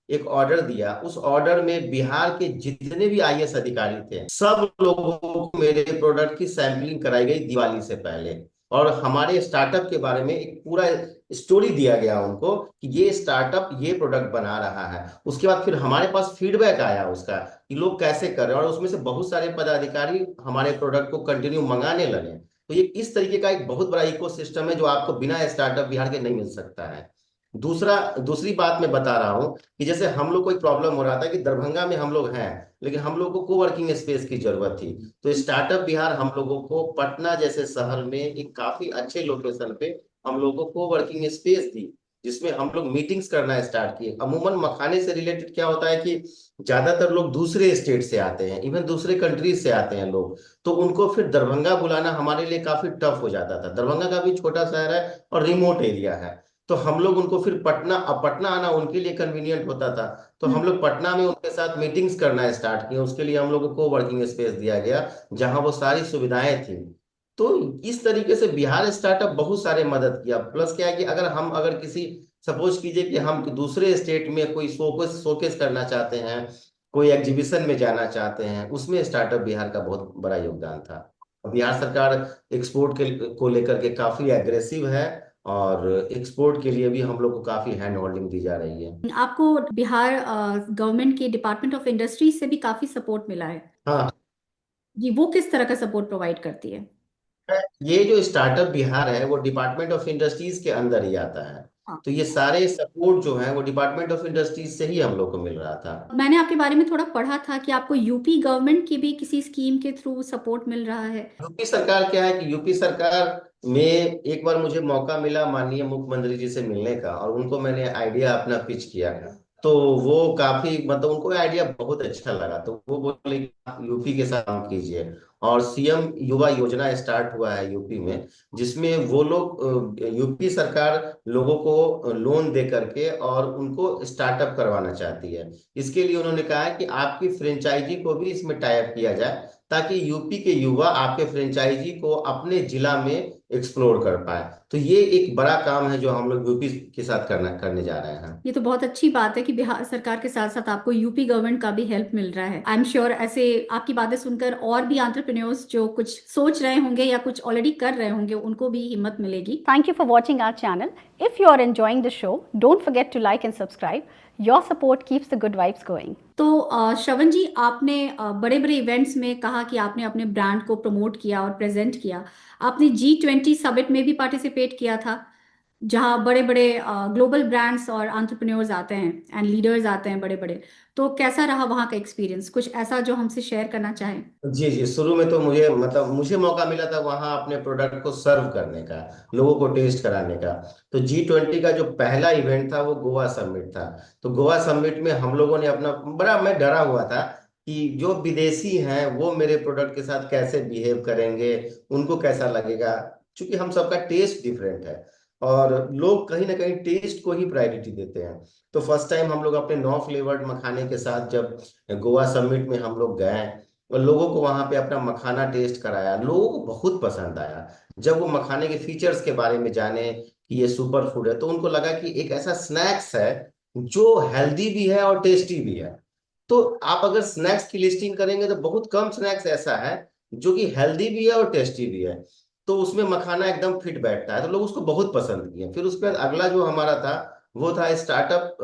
एक ऑर्डर दिया। उस ऑर्डर में बिहार के जितने भी आईएएस अधिकारी थे सब लोगों को मेरे प्रोडक्ट की सैंपलिंग कराई गई दिवाली से पहले, और हमारे स्टार्टअप के बारे में एक पूरा स्टोरी दिया गया उनको कि ये स्टार्टअप ये प्रोडक्ट बना रहा है। उसके बाद फिर हमारे पास फीडबैक आया उसका कि लोग कैसे कर रहे हैं, और उसमें से बहुत सारे पदाधिकारी हमारे प्रोडक्ट को कंटिन्यू मंगाने लगे। तो ये इस तरीके का एक बहुत बड़ा इकोसिस्टम है जो आपको बिना स्टार्टअप बिहार के नहीं मिल सकता है। दूसरी बात मैं बता रहा हूँ कि जैसे हम लोग को एक प्रॉब्लम हो रहा था कि दरभंगा में हम लोग हैं लेकिन हम लोग को कोवर्किंग स्पेस की जरूरत थी। तो स्टार्टअप बिहार हम लोगों को पटना जैसे शहर में एक काफी अच्छे लोकेशन पे हम लोगों को कोवर्किंग स्पेस दी, जिसमें हम लोग मीटिंग्स करना स्टार्ट किए। अमूमन मखाने से रिलेटेड क्या होता है कि ज्यादातर लोग दूसरे स्टेट से आते हैं, इवन दूसरे कंट्रीज से आते हैं लोग। तो उनको फिर दरभंगा बुलाना हमारे लिए काफी टफ हो जाता था। दरभंगा का भी छोटा शहर है और रिमोट एरिया है। तो हम लोग उनको फिर पटना आना उनके लिए कन्वीनियंट होता था। तो हम लोग पटना में उनके साथ मीटिंग्स करना स्टार्ट किए। उसके लिए हम लोग को वर्किंग स्पेस दिया गया जहां वो सारी सुविधाएं थी। तो इस तरीके से बिहार स्टार्टअप बहुत सारे मदद किया। प्लस क्या है कि अगर किसी, सपोज कीजिए कि हम दूसरे स्टेट में कोई शोकेस करना चाहते हैं, कोई एग्जीबिशन में जाना चाहते हैं, उसमें स्टार्टअप बिहार का बहुत बड़ा योगदान था। बिहार सरकार एक्सपोर्ट के को लेकर के काफी एग्रेसिव है, और एक्सपोर्ट के लिए भी हम लोग को काफी हैंड होल्डिंग दी जा रही है। आपको बिहार गवर्नमेंट के डिपार्टमेंट ऑफ इंडस्ट्रीज से भी काफी सपोर्ट मिला है। हाँ, जी, वो किस तरह का सपोर्ट प्रोवाइड करती है? ये जो स्टार्टअप बिहार है वो डिपार्टमेंट ऑफ इंडस्ट्रीज के अंदर ही आता है। हाँ। तो ये सारे सपोर्ट जो है वो डिपार्टमेंट ऑफ इंडस्ट्रीज से ही हम लोग को मिल रहा था। मैंने आपके बारे में थोड़ा पढ़ा था कि आपको यूपी गवर्नमेंट की भी किसी स्कीम के थ्रू सपोर्ट मिल रहा है। यूपी सरकार क्या है कि यूपी सरकार में एक बार मुझे मौका मिला माननीय मुख्यमंत्री जी से मिलने का, और उनको मैंने आइडिया अपना पिच किया। तो वो काफी मतलब उनको आइडिया बहुत अच्छा लगा, तो वो बोले कि आप यूपी के साथ काम कीजिए। और सीएम युवा योजना स्टार्ट हुआ है यूपी में, जिसमें वो लोग यूपी सरकार लोगों को लोन दे करके और उनको स्टार्टअप करवाना चाहती है। इसके लिए उन्होंने कहा है कि आपकी फ्रेंचाइजी को भी इसमें टाइप किया जाए, ताकि यूपी के युवा आपके फ्रेंचाइजी को अपने जिला में एक्सप्लोर कर पाए। तो ये एक बड़ा काम है जो हम लोग यूपी के साथ करने जा रहे हैं। ये तो बहुत अच्छी बात है कि बिहार सरकार के साथ साथ आपको यूपी गवर्नमेंट का भी हेल्प मिल रहा है। आई एम श्योर ऐसे आपकी बातें सुनकर और भी एंटरप्रेन्योर्स जो कुछ सोच रहे होंगे या कुछ ऑलरेडी कर रहे होंगे उनको भी हिम्मत मिलेगी। Thank you for watching our channel. If you are enjoying the show, don't forget to like and subscribe. Your support keeps the good vibes going. तो श्रवण जी, आपने बड़े बड़े इवेंट्स में कहा कि आपने अपने ब्रांड को प्रमोट किया और प्रेजेंट किया। आपने G20 समिट में भी पार्टिसिपेट किया था, जहाँ बड़े बड़े ग्लोबल ब्रांड्स और एंटरप्रेन्योर्स आते हैं एंड लीडर्स आते हैं बड़े बड़े। तो कैसा रहा वहाँ का एक्सपीरियंस? कुछ ऐसा जो हमसे शेयर करना चाहें। जी जी, शुरू में तो मुझे मतलब मुझे मौका मिला था वहां अपने प्रोडक्ट को सर्व करने का, लोगों को टेस्ट कराने का। तो G20 का जो पहला इवेंट था वो गोवा समिट था। तो गोवा समिट में हम लोगों ने अपना बड़ा, मैं डरा हुआ था कि जो विदेशी हैं वो मेरे प्रोडक्ट के साथ कैसे बिहेव करेंगे, उनको कैसा लगेगा, क्योंकि हम सबका टेस्ट डिफरेंट है और लोग कहीं ना कहीं टेस्ट को ही प्रायोरिटी देते हैं। तो फर्स्ट टाइम हम लोग अपने 9 फ्लेवर्ड मखाने के साथ जब गोवा समिट में हम लोग गए और लोगों को वहां पे अपना मखाना टेस्ट कराया, लोगों को बहुत पसंद आया। जब वो मखाने के फीचर्स के बारे में जाने कि ये सुपर फूड है, तो उनको लगा कि एक ऐसा स्नैक्स है जो हेल्दी भी है और टेस्टी भी है। तो आप अगर स्नैक्स की लिस्टिंग करेंगे तो बहुत कम स्नैक्स ऐसा है जो कि हेल्दी भी है और टेस्टी भी है। तो उसमें मखाना एकदम फिट बैठता है, तो लोग उसको बहुत पसंद किए। फिर उसके बाद अगला जो हमारा था वो था startup,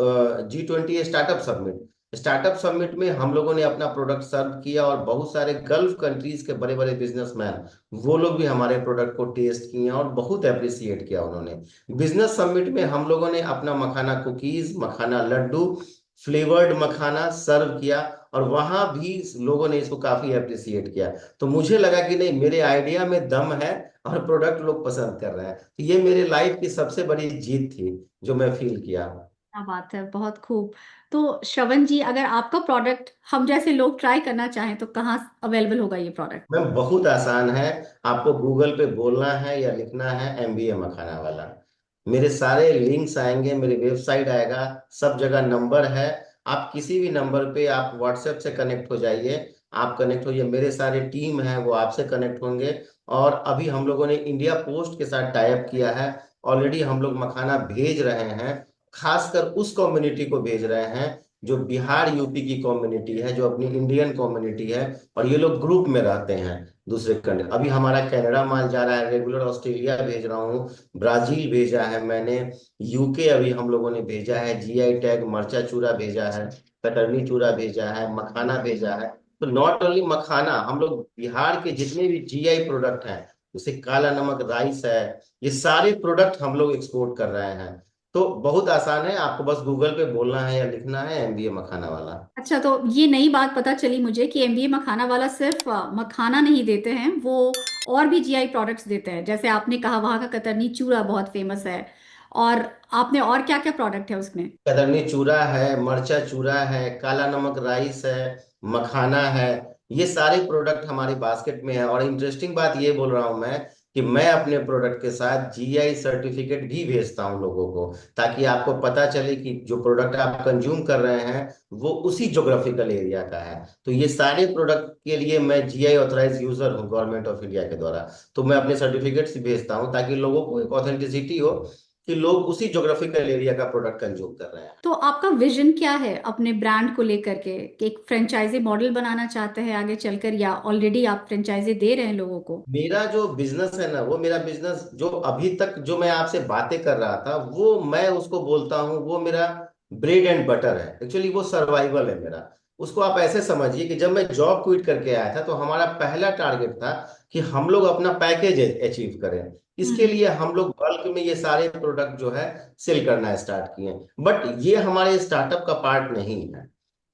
G20 startup summit. Startup summit में हम लोगों ने अपना प्रोडक्ट सर्व किया और बहुत सारे गल्फ कंट्रीज के बड़े बड़े बिजनेसमैन वो लोग भी हमारे प्रोडक्ट को टेस्ट किए और बहुत अप्रिसिएट किया उन्होंने। बिजनेस समिट में हम लोगों ने अपना मखाना कुकीज, मखाना लड्डू, फ्लेवर्ड मखाना सर्व किया और वहां भी लोगों ने इसको काफी अप्रिसिएट किया। तो मुझे लगा कि नहीं, मेरे आइडिया में दम है और प्रोडक्ट लोग पसंद कर रहे हैं। तो ये मेरे लाइफ की सबसे बड़ी जीत थी जो मैं फील किया। क्या बात है, बहुत खूब। तो श्रवण जी, अगर आपका प्रोडक्ट हम जैसे लोग ट्राई करना चाहें तो कहाँ अवेलेबल होगा ये प्रोडक्ट? मैम बहुत आसान है। आपको गूगल पे बोलना है या लिखना है MBA मखाना वाला, मेरे सारे लिंक्स आएंगे, मेरी वेबसाइट आएगा, सब जगह नंबर है। आप किसी भी नंबर पे आप व्हाट्सएप से कनेक्ट हो जाइए, आप कनेक्ट होइए, मेरे सारे टीम है वो आपसे कनेक्ट होंगे। और अभी हम लोगों ने इंडिया पोस्ट के साथ टाई अप किया है। ऑलरेडी हम लोग मखाना भेज रहे हैं, खासकर उस कम्युनिटी को भेज रहे हैं जो बिहार यूपी की कम्युनिटी है, जो अपनी इंडियन कम्युनिटी है। और ये लोग ग्रुप में रहते हैं दूसरे कंट्री। अभी हमारा कनाडा माल जा रहा है रेगुलर, ऑस्ट्रेलिया भेज रहा हूँ, ब्राजील भेजा है मैंने, UK अभी हम लोगों ने भेजा है, GI टैग मरचा चूरा भेजा है, कतरनी चूरा भेजा है, मखाना भेजा है। तो नॉट ओनली मखाना, हम लोग बिहार के जितने भी GI प्रोडक्ट हैं, जैसे काला नमक राइस है, ये सारे प्रोडक्ट हम लोग एक्सपोर्ट कर रहे हैं। तो बहुत आसान है, आपको बस गूगल पे बोलना है या लिखना है MBA मखाना वाला। अच्छा, तो ये नई बात पता चली मुझे कि MBA मखाना वाला सिर्फ मखाना नहीं देते हैं, वो और भी GI प्रोडक्ट्स देते हैं। जैसे आपने कहा वहाँ का कतरनी चूड़ा बहुत फेमस है, और आपने और क्या क्या प्रोडक्ट है उसमें? कतरनी चूरा है, मरचा चूरा है, काला नमक राइस है, मखाना है। ये सारे प्रोडक्ट हमारी बास्केट में है। और इंटरेस्टिंग बात ये बोल रहा हूं मैं कि मैं अपने प्रोडक्ट के साथ GI सर्टिफिकेट भी भेजता हूं लोगों को, ताकि आपको पता चले कि जो प्रोडक्ट आप कंज्यूम कर रहे हैं वो उसी ज्योग्राफिकल एरिया का है। तो ये सारे प्रोडक्ट के लिए मैं GI ऑथराइज यूजर हूँ गवर्नमेंट ऑफ इंडिया के द्वारा। तो मैं अपने सर्टिफिकेट्स भेजता हूँ ताकि लोगों को एक ऑथेंटिसिटी हो कि लोग उसी ज्योग्राफिकल एरिया का प्रोडक्ट कंज्यूम कर रहे हैं। तो आपका विजन क्या है अपने ब्रांड को लेकर के? कि एक फ्रेंचाइजी मॉडल बनाना चाहते हैं आगे चलकर, या ऑलरेडी आप फ्रेंचाइजी दे रहे हैं लोगों को? मेरा जो बिजनेस है ना, वो मेरा बिजनेस जो अभी तक जो मैं आपसे बातें कर रहा था, वो मैं उसको बोलता हूँ वो मेरा ब्रेड एंड बटर है। एक्चुअली वो सर्वाइवल है मेरा। उसको आप ऐसे समझिए कि जब मैं जॉब क्विट करके आया था तो हमारा पहला टारगेट था कि हम लोग अपना पैकेज अचीव करें। इसके लिए हम लोग बल्क में ये सारे प्रोडक्ट जो है सेल करना स्टार्ट किए। बट ये हमारे स्टार्टअप का पार्ट नहीं है।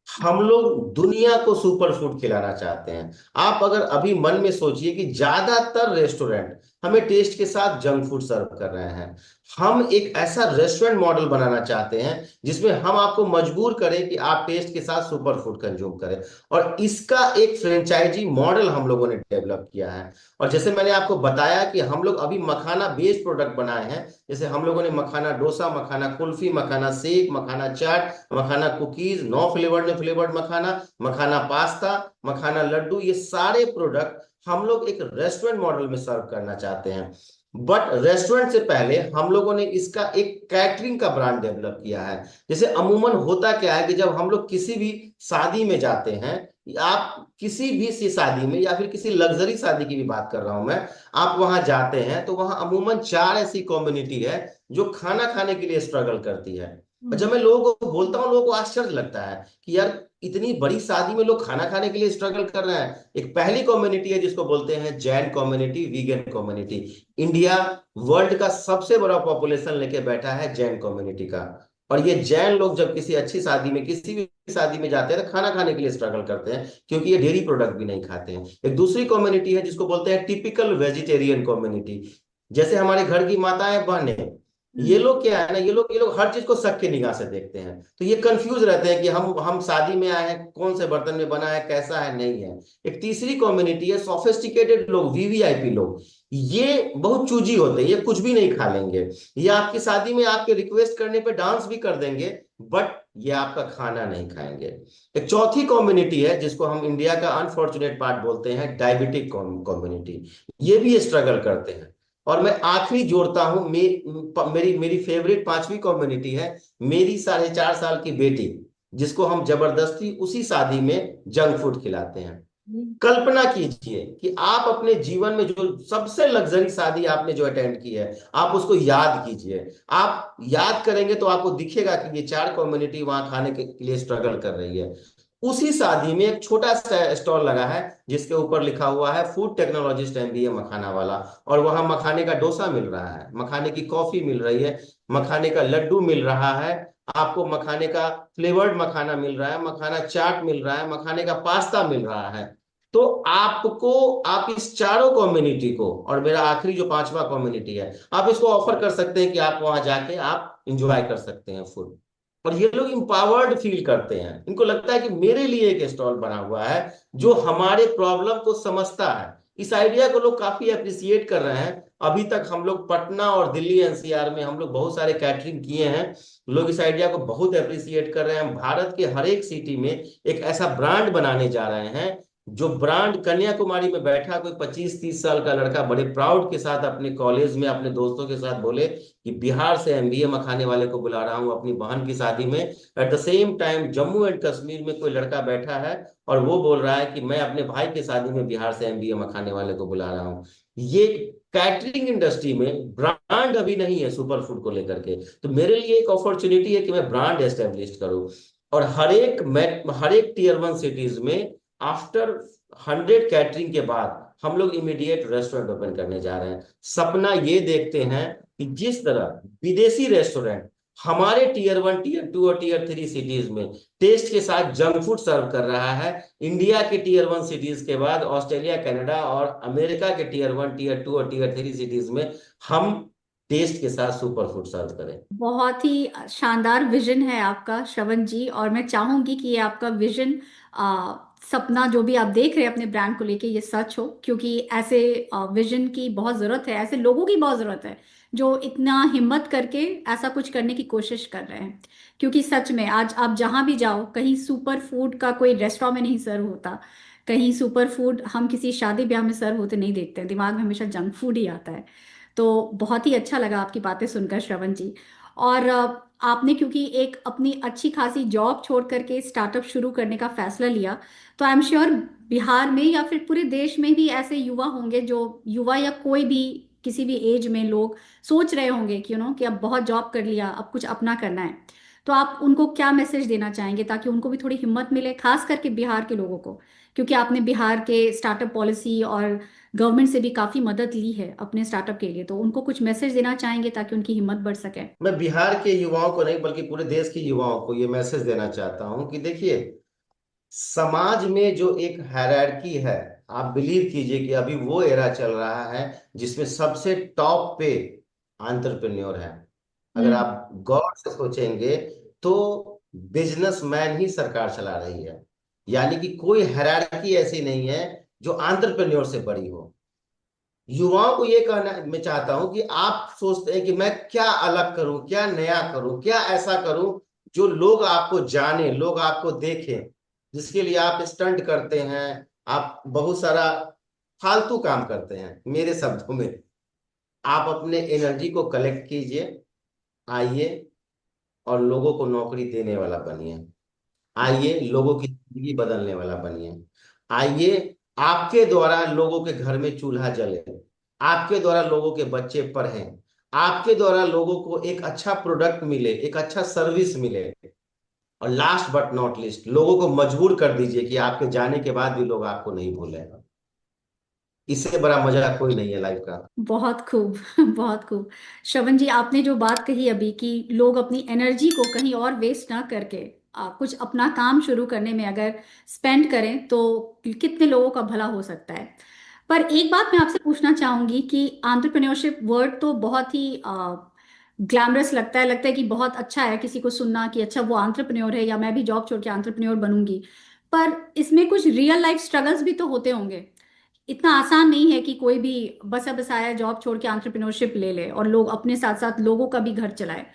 हम लोग दुनिया को सुपर फूड खिलाना चाहते हैं। आप अगर अभी मन में सोचिए कि ज्यादातर रेस्टोरेंट हमें टेस्ट के साथ जंक फूड सर्व कर रहे हैं। हम एक ऐसा रेस्टोरेंट मॉडल बनाना चाहते हैं जिसमें हम आपको मजबूर करें कि आप टेस्ट के साथ सुपर फूड कंज्यूम करें, और इसका एक फ्रेंचाइजी मॉडल हम लोगों ने डेवलप किया है। और जैसे मैंने आपको बताया कि हम लोग अभी मखाना बेस्ड प्रोडक्ट बनाए हैं, जैसे हम लोगों ने मखाना डोसा, मखाना कुल्फी, मखाना शेक, मखाना चाट, मखाना कुकीज, 9 फ्लेवर्ड में फ्लेवर्ड मखाना, मखाना पास्ता, मखाना लड्डू, ये सारे प्रोडक्ट हम लोग एक रेस्टोरेंट मॉडल में सर्व करना चाहते हैं। बट रेस्टोरेंट से पहले हम लोगों ने इसका एक कैटरिंग का ब्रांड डेवलप किया है। जैसे अमूमन होता क्या है कि जब हम लोग किसी भी शादी में जाते हैं, आप किसी भी सी शादी में या फिर किसी लग्जरी शादी की भी बात कर रहा हूं मैं, आप वहां जाते हैं तो वहां अमूमन 4 ऐसी कम्युनिटी है जो खाना खाने के लिए स्ट्रगल करती है। और जब मैं लोगों को बोलता हूँ, लोगों को आश्चर्य लगता है कि यार इतनी बड़ी शादी में लोग खाना खाने के लिए स्ट्रगल कर रहे हैं। एक पहली कम्युनिटी है जिसको बोलते हैं Jain community, vegan community. India world का सबसे बड़ा पॉपुलेशन लेके बैठा है जैन कम्युनिटी का। और ये जैन लोग जब किसी अच्छी शादी में, किसी भी शादी में जाते हैं तो खाना खाने के लिए स्ट्रगल करते हैं, क्योंकि ये डेयरी प्रोडक्ट भी नहीं खाते हैं। एक दूसरी कम्युनिटी है जिसको बोलते हैं टिपिकल वेजिटेरियन कम्युनिटी। जैसे हमारे घर की माताएं बहनें, ये लोग क्या है ना, ये लोग हर चीज को शक की निगाह से देखते हैं। तो ये कंफ्यूज रहते हैं कि हम शादी में आए हैं, कौन से बर्तन में बना है, कैसा है, नहीं है। एक तीसरी कम्युनिटी है सोफिस्टिकेटेड लोग, वीवीआईपी लोग। ये बहुत चूजी होते हैं, ये कुछ भी नहीं खा लेंगे। ये आपकी शादी में आपके रिक्वेस्ट करने पे डांस भी कर देंगे, बट ये आपका खाना नहीं खाएंगे। एक चौथी कम्युनिटी है जिसको हम इंडिया का अनफॉर्चुनेट पार्ट बोलते हैं, डायबिटिक कम्युनिटी। ये भी स्ट्रगल करते हैं। और मैं आखिरी जोड़ता हूं, मेरी मेरी फेवरेट पांचवी कम्युनिटी है, मेरी 4.5 साल की बेटी, जिसको हम जबरदस्ती उसी शादी में जंक फूड खिलाते हैं। कल्पना कीजिए कि आप अपने जीवन में जो सबसे लग्जरी शादी आपने जो अटेंड की है, आप उसको याद कीजिए। आप याद करेंगे तो आपको दिखेगा कि ये 4 कम्युनिटी वहां खाने के लिए स्ट्रगल कर रही है। उसी शादी में एक छोटा सा स्टॉल लगा है जिसके ऊपर लिखा हुआ है फूड टेक्नोलॉजिस्ट एमबीए मखाना वाला, और वहां मखाने का डोसा मिल रहा है, मखाने की कॉफी मिल रही है, मखाने का लड्डू मिल रहा है, आपको मखाने का फ्लेवर्ड मखाना मिल रहा है, मखाना चाट मिल रहा है, मखाने का पास्ता मिल रहा है। तो आपको, आप इस चारों कम्युनिटी को, और मेरा आखिरी जो पांचवा कम्युनिटी है, आप इसको ऑफर कर सकते हैं कि आप वहां जाके आप इंजॉय कर सकते हैं फूड। और ये लोग इंपावर्ड फील करते हैं, इनको लगता है कि मेरे लिए एक स्टॉल बना हुआ है जो हमारे प्रॉब्लम को समझता है। इस आइडिया को लोग काफी अप्रिसिएट कर रहे हैं। अभी तक हम लोग पटना और दिल्ली एनसीआर में हम लोग बहुत सारे कैटरिंग किए हैं, लोग इस आइडिया को बहुत अप्रिसिएट कर रहे हैं। हम भारत के हर एक सिटी में एक ऐसा ब्रांड बनाने जा रहे हैं, जो ब्रांड कन्याकुमारी में बैठा कोई 25-30 साल का लड़का बड़े प्राउड के साथ अपने कॉलेज में अपने दोस्तों के साथ बोले कि बिहार से एमबीए मखाने वाले को बुला रहा हूं अपनी बहन की शादी में। At the same time Jammu and Kashmir में कोई लड़का बैठा है और वो बोल रहा है कि मैं अपने भाई की शादी में बिहार से एमबीए मखाने वाले को बुला रहा हूँ। ये कैटरिंग इंडस्ट्री में ब्रांड अभी नहीं है सुपर फूड को लेकर के। तो मेरे लिए एक अपॉर्चुनिटी है कि मैं ब्रांड एस्टेब्लिश करूं, और हर एक टीयर 1 सिटीज में आफ्टर 100 कैटरिंग के बाद हम लोग इमीडिएट रेस्टोरेंट ओपन करने जा रहे हैं। सपना ये देखते हैं कि जिस तरह विदेशी रेस्टोरेंट हमारे टीयर 1, टीयर 2 और टीयर 3 सिटीज में टेस्ट के साथ जंक फूड सर्व कर रहा है, इंडिया के टीयर 1 सिटीज के बाद ऑस्ट्रेलिया, कनाडा और अमेरिका के टीयर 1, टीयर 2 और टीयर 3 सिटीज में हम टेस्ट के साथ सुपर फूड सर्व करें। बहुत ही शानदार विजन है आपका श्रवण जी, और मैं चाहूंगी कि ये आपका विजन, सपना जो भी आप देख रहे हैं अपने ब्रांड को लेके, ये सच हो, क्योंकि ऐसे विजन की बहुत जरूरत है, ऐसे लोगों की बहुत जरूरत है जो इतना हिम्मत करके ऐसा कुछ करने की कोशिश कर रहे हैं। क्योंकि सच में आज आप जहां भी जाओ, कहीं सुपर फूड का कोई रेस्टोरेंट में नहीं सर्व होता, कहीं सुपर फूड हम किसी शादी ब्याह में सर्व होते नहीं देखते, दिमाग में हमेशा जंक फूड ही आता है। तो बहुत ही अच्छा लगा आपकी बातें सुनकर श्रवण जी। और आपने क्योंकि एक अपनी अच्छी खासी जॉब छोड़ करके स्टार्टअप शुरू करने का फैसला लिया, तो आई एम श्योर बिहार में या फिर पूरे देश में भी ऐसे युवा होंगे, जो युवा या कोई भी किसी भी एज में लोग सोच रहे होंगे कि कि अब बहुत जॉब कर लिया, अब कुछ अपना करना है। तो आप उनको क्या मैसेज देना चाहेंगे ताकि उनको भी थोड़ी हिम्मत मिले, खास करके बिहार के लोगों को, क्योंकि आपने बिहार के स्टार्टअप पॉलिसी और गवर्नमेंट से भी काफी मदद ली है अपने स्टार्टअप के लिए, तो उनको कुछ मैसेज देना चाहेंगे ताकि उनकी हिम्मत बढ़ सके। मैं बिहार के युवाओं को नहीं बल्कि पूरे देश के युवाओं को ये मैसेज देना चाहता हूं कि देखिए, समाज में जो एक हायरार्की है, आप बिलीव कीजिए कि अभी वो एरा चल रहा है जिसमें सबसे टॉप पे एंटरप्रेन्योर है। अगर हम्म। आप गौर से सोचेंगे तो बिजनेसमैन ही सरकार चला रही है। यानी कि कोई हायरार्की ऐसी नहीं है जो एंटरप्रेन्योर से बड़ी हो। युवाओं को ये कहना मैं चाहता हूं कि आप सोचते हैं कि मैं क्या अलग करूं, क्या नया करूं, क्या ऐसा करूं जो लोग आपको जाने, लोग आपको देखें, जिसके लिए आप स्टंट करते हैं, आप बहुत सारा फालतू काम करते हैं। मेरे शब्दों में, आप अपने एनर्जी को कलेक्ट कीजिए, आइए और लोगों को नौकरी देने वाला बनिए। आइए लोगों की जिंदगी बदलने वाला बनिए। आइए आपके द्वारा लोगों के घर में चूल्हा जले, आपके द्वारा लोगों के बच्चे पढ़ें, आपके द्वारा लोगों को एक अच्छा प्रोडक्ट मिले, एक अच्छा सर्विस मिले। और लास्ट बट नॉट लीस्ट, लोगों को मजबूर कर दीजिए कि आपके जाने के बाद भी लोग आपको नहीं भूलेगा। इससे बड़ा मजा कोई नहीं है लाइफ का। बहुत खूब। बहुत खूब। श्रवण जी, आपने जो बात कही अभी कि लोग अपनी एनर्जी को कहीं और वेस्ट ना करके कुछ अपना काम शुरू करने में अगर स्पेंड करें तो कितने लोगों का भला हो सकता है। पर एक बात मैं आपसे पूछना चाहूंगी कि एंटरप्रेन्योरशिप वर्ड तो बहुत ही ग्लैमरस लगता है कि बहुत अच्छा है किसी को सुनना कि अच्छा वो एंटरप्रेन्योर है या मैं भी जॉब छोड़ के एंटरप्रेन्योर बनूंगी। पर इसमें कुछ रियल लाइफ स्ट्रगल्स भी तो होते होंगे। इतना आसान नहीं है कि कोई भी बसा बसाया जॉब छोड़ के एंटरप्रेन्योरशिप ले ले और लोग अपने साथ साथ लोगों का भी घर चलाए।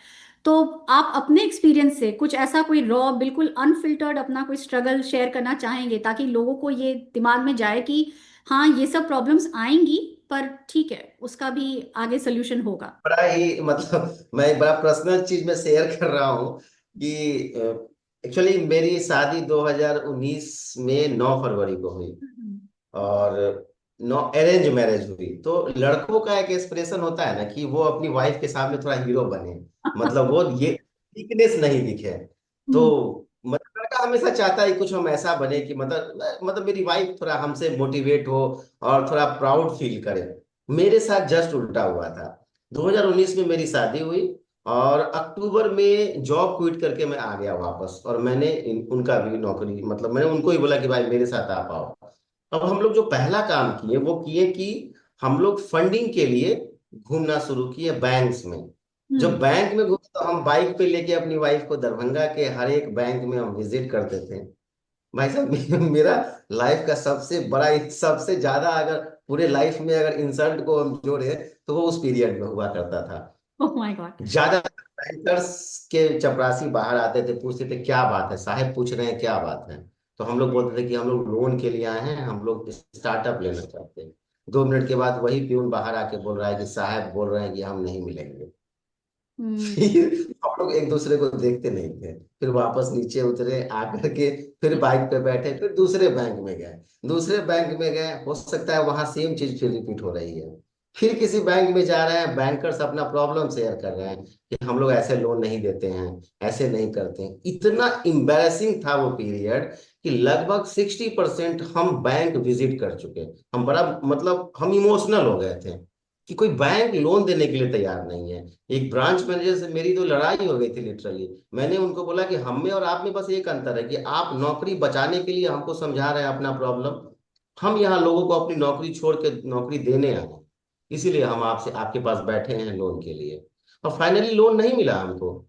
तो आप अपने एक्सपीरियंस से कुछ ऐसा कोई रॉ बिल्कुल अनफिल्टर्ड अपना कोई स्ट्रगल शेयर करना चाहेंगे ताकि लोगों को ये दिमाग में जाए कि हाँ ये सब प्रॉब्लम्स आएंगी पर ठीक है उसका भी आगे सोल्यूशन होगा। बड़ा ही मतलब मैं एक बड़ा पर्सनल चीज में शेयर कर रहा हूँ कि एक्चुअली मेरी शादी 2019 में 9 फरवरी को हुई। हम्म। और नो अरेंज मैरिज हुई। तो लड़कों का एक एक्सप्रेशन होता है ना कि वो अपनी वाइफ के सामने थोड़ा हीरो बने, मतलब वो ये वीकनेस नहीं दिखे। तो हम्म। मतलब लड़का हमेशा चाहता है कि कुछ हम ऐसा बने कि मतलब मेरी वाइफ थोड़ा हमसे मोटिवेट हो और थोड़ा प्राउड फील करे। मेरे साथ जस्ट उल्टा हुआ था। 2019 में मेरी शादी हुई और अक्टूबर में जॉब क्विट करके मैं आ गया वापस। और मैंने उनका भी नौकरी, मतलब मैंने उनको ही बोला कि भाई मेरे साथ आ पाओ। अब हम लोग जो पहला काम किए वो किए कि हम लोग फंडिंग के लिए घूमना शुरू किए बैंक्स में। जब हम्म। बैंक में घूमे तो हम बाइक पे लेके अपनी वाइफ को दरभंगा के हर एक बैंक में हम विजिट करते थे। भाई साहब मेरा लाइफ का सबसे बड़ा, सबसे ज्यादा अगर पूरे लाइफ में अगर इंसल्ट को हम जोड़े तो वो उस पीरियड में हुआ करता था। Oh my God. ज्यादा बैंकर्स के चपरासी बाहर आते थे, पूछते थे क्या बात है साहब, पूछ रहे हैं क्या बात है। तो हम लोग बोलते थे कि हम लोग लोन के लिए आए हैं, हम लोग स्टार्टअप लेना चाहते हैं। 2 मिनट के बाद वही प्यून बाहर आके बोल रहा है कि साहब बोल रहे हैं कि हम नहीं मिलेंगे। हम्म। फिर हम लोग एक दूसरे को देखते नहीं थे। फिर वापस नीचे उतरे आकर के, फिर बाइक पे बैठे, फिर दूसरे बैंक में गए। दूसरे बैंक में गए, हो सकता है वहां सेम चीज फिर रिपीट हो रही है। फिर किसी बैंक में जा रहे हैं, बैंकर्स अपना प्रॉब्लम शेयर कर रहे हैं कि हम लोग ऐसे लोन नहीं देते हैं, ऐसे नहीं करते हैं। इतना इम्बेरसिंग था वो पीरियड कि लगभग 60% हम बैंक विजिट कर चुके। हम बड़ा मतलब हम इमोशनल हो गए थे कि कोई बैंक लोन देने के लिए तैयार नहीं है। एक ब्रांच मैनेजर से मेरी तो लड़ाई हो गई थी लिटरली। मैंने उनको बोला कि हम में और आप में बस एक अंतर है कि आप नौकरी बचाने के लिए हमको समझा रहे हैं अपना प्रॉब्लम, हम यहाँ लोगों को अपनी नौकरी छोड़ के नौकरी देने आए हैं। इसीलिए हम आपसे आपके पास बैठे हैं लोन के लिए। और फाइनली लोन नहीं मिला हमको।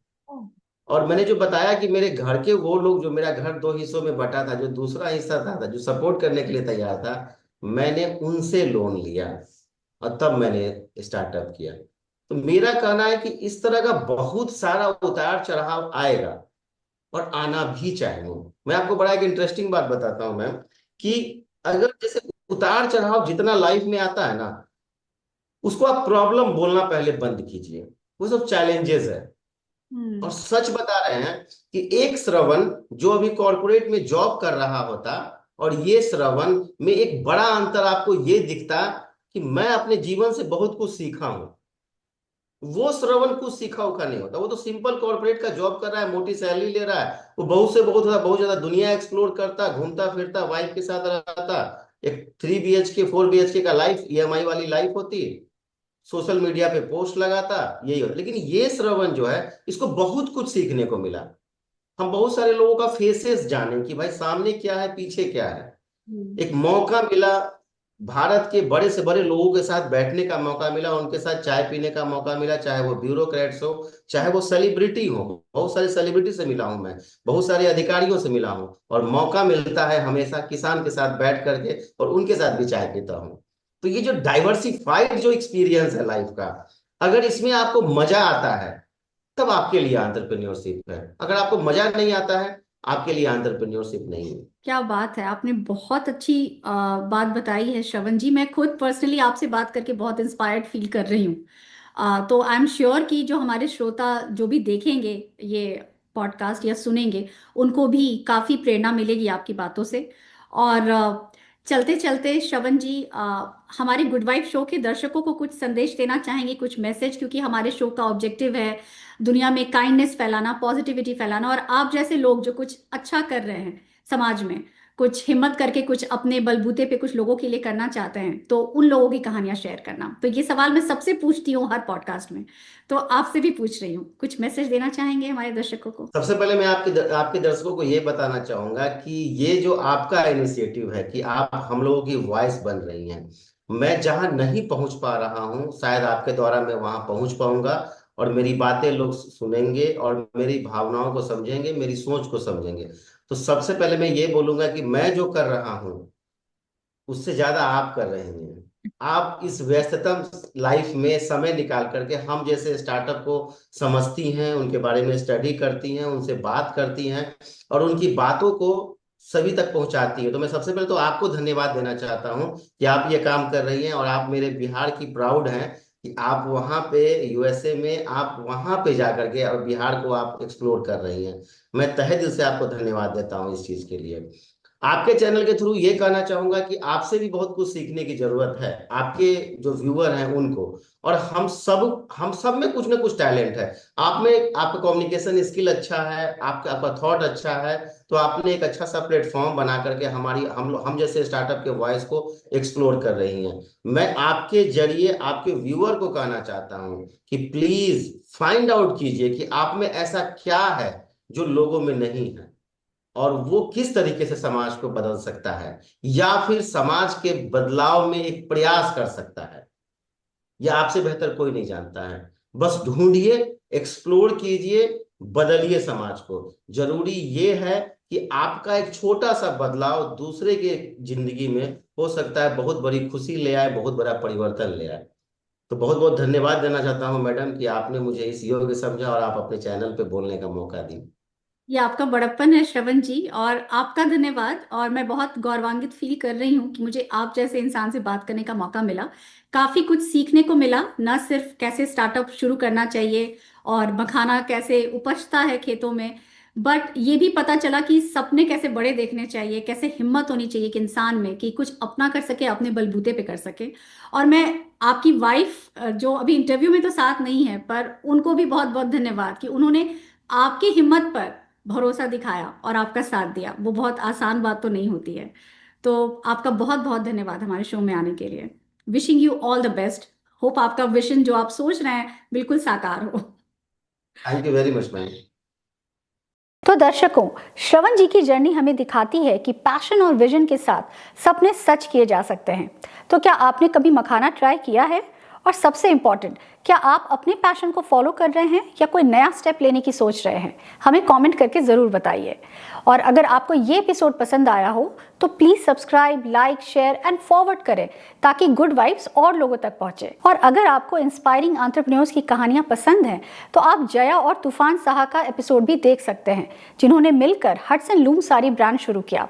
और मैंने जो बताया कि मेरे घर के वो लोग, जो मेरा घर 2 हिस्सों में बटा था, जो दूसरा हिस्सा था जो सपोर्ट करने के लिए तैयार था, मैंने उनसे लोन लिया और तब मैंने स्टार्टअप किया। तो मेरा कहना है कि इस तरह का बहुत सारा उतार चढ़ाव आएगा और आना भी चाहिए। मैं आपको बड़ा एक इंटरेस्टिंग बात बताता हूं मैम, कि अगर जैसे उतार चढ़ाव जितना लाइफ में आता है ना, उसको आप प्रॉब्लम बोलना पहले बंद कीजिए। वो सब चैलेंजेस है। और हम्म। सच बता रहे हैं कि एक श्रवण जो अभी कॉर्पोरेट में जॉब कर रहा होता और ये श्रवण में एक बड़ा अंतर आपको ये दिखता कि मैं अपने जीवन से बहुत कुछ सीखा हूं। वो श्रवण कुछ सीखा उखा नहीं होता। वो तो सिंपल कॉर्पोरेट का जॉब कर रहा है, मोटी सैलरी ले रहा है, वो बहुत से बहुत ज्यादा दुनिया एक्सप्लोर करता, घूमता फिरता, वाइफ के साथ रहता। एक 3 BHK 4 BHK का लाइफ, EMI वाली लाइफ होती, सोशल मीडिया पे पोस्ट लगाता, यही होता। लेकिन ये श्रवण जो है, इसको बहुत कुछ सीखने को मिला। हम बहुत सारे लोगों का फेसेस जाने कि भाई सामने क्या है, पीछे क्या है। हम्म। एक मौका मिला भारत के बड़े से बड़े लोगों के साथ बैठने का मौका मिला, उनके साथ चाय पीने का मौका मिला, चाहे वो ब्यूरोक्रेट्स हो, चाहे वो सेलिब्रिटी हो। बहुत सारे सेलिब्रिटी से मिला हूं मैं, बहुत सारे अधिकारियों से मिला हूं, और मौका मिलता है हमेशा किसान के साथ बैठ करके और उनके साथ भी चाय पीता हूं। तो ये जो डाइवर्सिफाइड जो एक्सपीरियंस है लाइफ का, अगर इसमें आपको मजा आता है तब आपके लिए एंटरप्रेन्योरशिप है। अगर आपको मजा नहीं आता है, आपके लिए एंटरप्रेन्योरशिप नहीं है। क्या बात है, आपने बहुत अच्छी बात बताई है श्रवण जी। मैं खुद पर्सनली आपसे बात करके बहुत इंस्पायर्ड फील कर रही हूँ। तो आई एम श्योर कि जो हमारे श्रोता जो भी देखेंगे ये पॉडकास्ट या सुनेंगे, उनको भी काफ़ी प्रेरणा मिलेगी आपकी बातों से। और चलते चलते श्रवण जी, हमारे गुड वाइफ शो के दर्शकों को कुछ संदेश देना चाहेंगे, कुछ मैसेज, क्योंकि हमारे शो का ऑब्जेक्टिव है दुनिया में काइंडनेस फैलाना, पॉजिटिविटी फैलाना, और आप जैसे लोग जो कुछ अच्छा कर रहे हैं समाज में, कुछ हिम्मत करके कुछ अपने बलबूते पे कुछ लोगों के लिए करना चाहते हैं, तो उन लोगों की कहानियां शेयर करना। तो ये सवाल मैं सबसे पूछती हूँ हर पॉडकास्ट में, तो आपसे भी पूछ रही हूँ, कुछ मैसेज देना चाहेंगे हमारे दर्शकों को? सबसे पहले मैं आपके दर्शकों को ये बताना चाहूंगा कि ये जो आपका इनिशिएटिव है कि आप हम लोगों की वॉइस बन रही हैं, मैं जहां नहीं पहुंच पा रहा हूं, शायद आपके द्वारा मैं वहां पहुंच पाऊंगा, और मेरी बातें लोग सुनेंगे और मेरी भावनाओं को समझेंगे, मेरी सोच को समझेंगे। तो सबसे पहले मैं ये बोलूंगा कि मैं जो कर रहा हूं उससे ज्यादा आप कर रहे हैं। आप इस व्यस्ततम लाइफ में समय निकाल करके हम जैसे स्टार्टअप को समझती हैं, उनके बारे में स्टडी करती हैं, उनसे बात करती हैं, और उनकी बातों को सभी तक पहुंचाती है। तो मैं सबसे पहले तो आपको धन्यवाद देना चाहता हूं कि आप ये काम कर रही हैं, और आप मेरे बिहार की प्राउड हैं कि आप वहां पे यूएसए में आप वहां पे जा करके और बिहार को आप एक्सप्लोर कर रही हैं। मैं तहे दिल से आपको धन्यवाद देता हूं इस चीज के लिए। आपके चैनल के थ्रू ये कहना चाहूंगा कि आपसे भी बहुत कुछ सीखने की जरूरत है, आपके जो व्यूअर हैं उनको। और हम सब में कुछ ना कुछ टैलेंट है। आप में आपका कम्युनिकेशन स्किल अच्छा है, आपका आपका थॉट अच्छा है, तो आपने एक अच्छा सा प्लेटफॉर्म बना करके हम जैसे स्टार्टअप के वॉइस को एक्सप्लोर कर रही हैं। मैं आपके जरिए आपके व्यूअर को कहना चाहता हूं कि प्लीज फाइंड आउट कीजिए कि आप में ऐसा क्या है जो लोगों में नहीं है, और वो किस तरीके से समाज को बदल सकता है, या फिर समाज के बदलाव में एक प्रयास कर सकता है। यह आपसे बेहतर कोई नहीं जानता है। बस ढूंढिए, एक्सप्लोर कीजिए, बदलिए समाज को। जरूरी ये है कि आपका एक छोटा सा बदलाव दूसरे के जिंदगी में हो सकता है बहुत बड़ी खुशी ले आए, बहुत बड़ा परिवर्तन ले आए। तो बहुत बहुत धन्यवाद देना चाहता हूं मैडम कि आपने मुझे इस योग्य समझा और आप अपने चैनल पे बोलने का मौका दी। ये आपका बड़प्पन है श्रवण जी, और आपका धन्यवाद। और मैं बहुत गौरवान्वित फील कर रही हूँ कि मुझे आप जैसे इंसान से बात करने का मौका मिला। काफी कुछ सीखने को मिला, न सिर्फ कैसे स्टार्टअप शुरू करना चाहिए और मखाना कैसे उपजता है खेतों में, बट ये भी पता चला कि सपने कैसे बड़े देखने चाहिए, कैसे हिम्मत होनी चाहिए कि इंसान में कि कुछ अपना कर सके, अपने बलबूते पे कर सके। और मैं आपकी वाइफ जो अभी इंटरव्यू में तो साथ नहीं है, पर उनको भी बहुत बहुत धन्यवाद कि उन्होंने आपकी हिम्मत पर भरोसा दिखाया और आपका साथ दिया। वो बहुत आसान बात तो नहीं होती है। तो आपका बहुत बहुत धन्यवाद हमारे शो में आने के लिए। Wishing you all the best. Hope आपका विजन जो आप सोच रहे हैं बिल्कुल साकार हो। Thank you very much ma'am. तो दर्शकों, श्रवण जी की जर्नी हमें दिखाती है कि पैशन और विजन के साथ सपने सच किए जा सकते हैं। तो क्या आपने कभी मखाना ट्राई किया है? और सबसे इम्पॉर्टेंट, क्या आप अपने पैशन को फॉलो कर रहे हैं या कोई नया स्टेप लेने की सोच रहे हैं? हमें कमेंट करके ज़रूर बताइए। और अगर आपको ये एपिसोड पसंद आया हो तो please subscribe, like, share and forward करें ताकि गुड वाइब्स और लोगों तक पहुंचे। और अगर आपको इंस्पायरिंग एंटरप्रेन्योर्स की कहानियां पसंद हैं तो आप जया और तूफान साहा का एपिसोड भी देख सकते हैं, जिन्होंने मिलकर हडसन लूम साड़ी ब्रांड शुरू किया।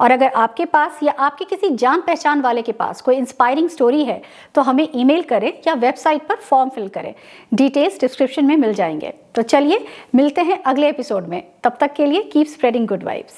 और अगर आपके पास या आपके किसी जान पहचान वाले के पास कोई इंस्पायरिंग स्टोरी है तो हमें ईमेल करें या वेबसाइट पर फॉर्म फिल करें। डिटेल्स डिस्क्रिप्शन में मिल जाएंगे। तो चलिए मिलते हैं अगले एपिसोड में। तब तक के लिए कीप स्प्रेडिंग गुड वाइब्स।